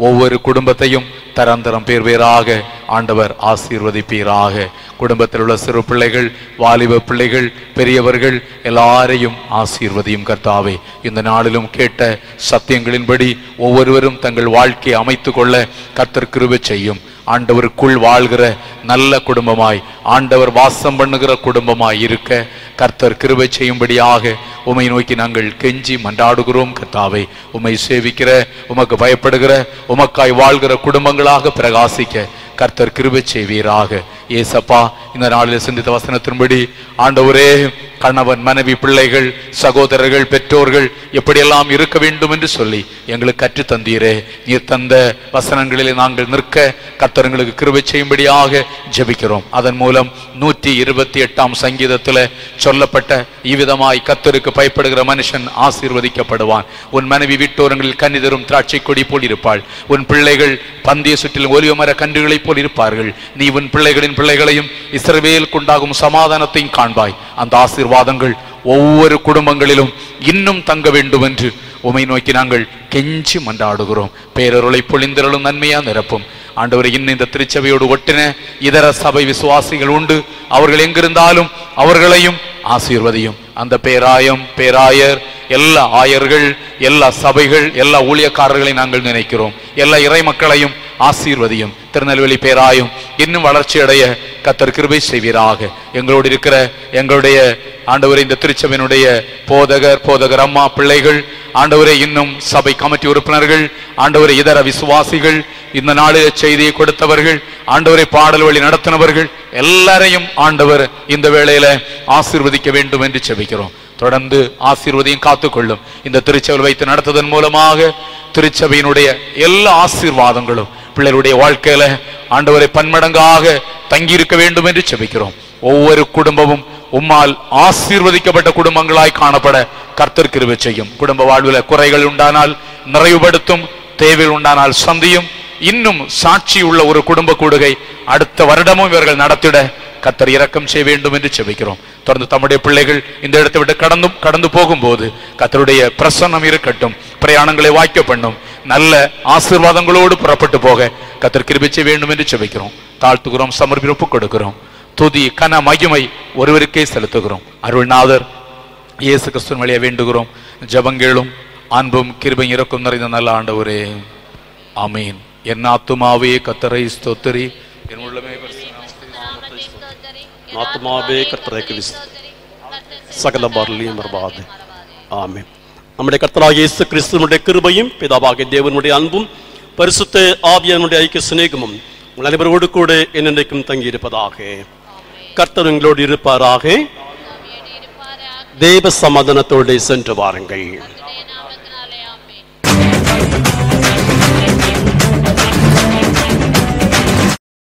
Speaker 5: ஒவ்வொரு குடும்பத்தையும் தரந்தரம் பேர் பேராக ஆண்டவர் ஆசீர்வதிப்பீராக. குடும்பத்தில் உள்ள சிறு பிள்ளைகள், வாலிப பிள்ளைகள், பெரியவர்கள் எல்லாரையும் ஆசீர்வதியும் கர்த்தாவே. இந்த நாளிலும் கேட்ட சத்தியங்களின்படி ஒவ்வொருவரும் தங்கள் வாழ்க்கையை அமைத்து கொள்ள கர்த்தர் கிருபை செய்யும். ஆண்டவருக்குள் வாழ்கிற நல்ல குடும்பமாய், ஆண்டவர் வாசம் பண்ணுகிற குடும்பமாய் இருக்க கர்த்தர் கிருபை செய்யும்படியாக உம்மை நோக்கி நாங்கள் கெஞ்சி மன்றாடுகிறோம் கர்த்தாவே. உம்மை சேவிக்கிற, உமக்கு பயப்படுகிற, உமக்காய் வாழ்கிற குடும்பங்களாக பிரகாசிக்க கர்த்தர் கிருபை செய்வீராக. ஏசப்பா, இந்த நாளில் சிந்தித்த வசனத்தின்படி ஆண்டவரே, கணவன், மனைவி, பிள்ளைகள், சகோதரர்கள், பெற்றோர்கள் எப்படியெல்லாம் இருக்க வேண்டும் என்று சொல்லி எங்களுக்கு கற்று தந்தீரே. நீர் தந்த வசனங்களிலே நாங்கள் நிற்க கர்த்தர் எங்களுக்கு கிருபை செய்யும்படியாக ஜெபிக்கிறோம். அதன் மூலம் 128ஆம் சங்கீதத்தில் சொல்லப்பட்ட இவ்விதமாய் கர்த்தருக்கு பயப்படுகிற மனுஷன் ஆசீர்வதிக்கப்படுவான். உன் மனைவி வீட்டோரங்களில் கன்னிதரும் திராட்சை கொடி போல் இருப்பாள். உன் பிள்ளைகள் பந்தய சுற்றிலும் ஒலிவ மர கன்றுகளைப் போல் இருப்பார்கள். நீ உன் பிள்ளைகளின் பிள்ளைகளையும் இஸ்ரவேலுக்கு உண்டாகும் சமாதானத்தையும் காண்பாய். அந்த ஆசீர்வாதங்கள் ஒவ்வொரு குடும்பங்களிலும் இன்னும் தங்க வேண்டும் என்று உமை நோக்கி நாங்கள் கெஞ்சி மன்றாடுகிறோம். பேரருளை பொழிந்தருளும் நன்மையா நிரப்பும் ஆண்டவரை. இன்னும் இந்த திருச்சபையோடு ஒட்டின இதர சபை விசுவாசிகள் உண்டு. அவர்கள் எங்கிருந்தாலும் அவர்களையும் ஆசீர்வதியும். அந்த பேராயர், எல்லா ஆயர்கள், எல்லா சபைகள், எல்லா ஊழியக்காரர்களையும் நாங்கள் நினைக்கிறோம். எல்லா இறை மக்களையும் ஆசீர்வதியும். திருநெல்வேலி பேராயும் இன்னும் வளர்ச்சி அடைய கர்த்தர் கிருபை செய்வீராக. எங்களோடு இருக்கிற எங்களுடைய ஆண்டவரே, இந்த திருச்சபையினுடைய போதகர் அம்மா, பிள்ளைகள், ஆண்டவரே, இன்னும் சபை கமிட்டி உறுப்பினர்கள், ஆண்டவரே, இதர விசுவாசிகள், இந்த நாளில் செய்தியை கொடுத்தவர்கள், ஆண்டவரை பாடல் வழி நடத்தினவர்கள் எல்லாரையும் ஆண்டவர் இந்த வேளையில ஆசீர்வதிக்க வேண்டும் என்று செபிக்கிறோம். தொடர்ந்து ஆசீர்வதியும் காத்துக்கொள்ளும். இந்த திருச்சபையில் வைத்து நடத்துவதன் மூலமாக திருச்சபையினுடைய எல்லா ஆசீர்வாதங்களும் பிள்ளைகளுடைய வாழ்க்கையில ஆண்டவரை பன்மடங்காக தங்கியிருக்க வேண்டும் என்று செபிக்கிறோம். ஒவ்வொரு குடும்பமும் உம்மால் ஆசீர்வதிக்கப்பட்ட குடும்பங்களாய் காணப்பட கர்த்தர் கிருபை செய்யும். குடும்ப வாழ்வில் குறைகள் உண்டானால் நிறைவுபடுத்தும், தேவைகள் உண்டானால் சந்தியும். இன்னும் சாட்சி உள்ள ஒரு குடும்ப கூடுகை அடுத்த வருடமும் இவர்கள் நடத்திட கர்த்தர் இரக்கம் செய்ய வேண்டும் என்று செபிக்கிறோம். தொடர்ந்து தம்முடைய பிள்ளைகள் இந்த இடத்தை விட்டு கடந்து போகும்போது கர்த்தருடைய பிரசன்னம் இருக்கட்டும். பிரயாணங்களை வாய்க்க பண்ணும். நல்ல ஆசீர்வாதங்களோடு புறப்பட்டு போக கர்த்தர் கிருபை செய்ய வேண்டும் என்று செபிக்கிறோம். தாழ்த்துகிறோம், சமர்ப்பிப்பு கொடுக்கிறோம். துதி, கன, மகிமை ஒருவருக்கே செலுத்துகிறோம். அருள்நாதர் இயேசு கிறிஸ்துவின் வழியாக வேண்டுகிறோம். ஜெபங்களும் அன்பும் கிருபை இரக்கம் நிறைந்த நல்ல ஆண்டவரே, ஆமீன். என் ஆத்துமாவே கர்த்தரை ஸ்தோத்திரி, என் உள்ளமே
Speaker 4: ஆத்துமாவே கர்த்தரை சகல பர்லியும் பர்பாது. ஆமென். நம்முடைய கர்த்தராகிய இயேசு கிறிஸ்துவினுடைய கிருபையும் பிதாவாகிய தேவனுடைய அன்பும் பரிசுத்த ஆவியானுடைய ஐக்கிய சிநேகமும் உங்கள் அனைவரோடு கூட என்னென்றைக்கும் தங்கி இருப்பதாக. கர்த்தர் உங்களோடு இருப்பாராக. தேவ சமாதானத்தோடு சென்று வாருங்கள்.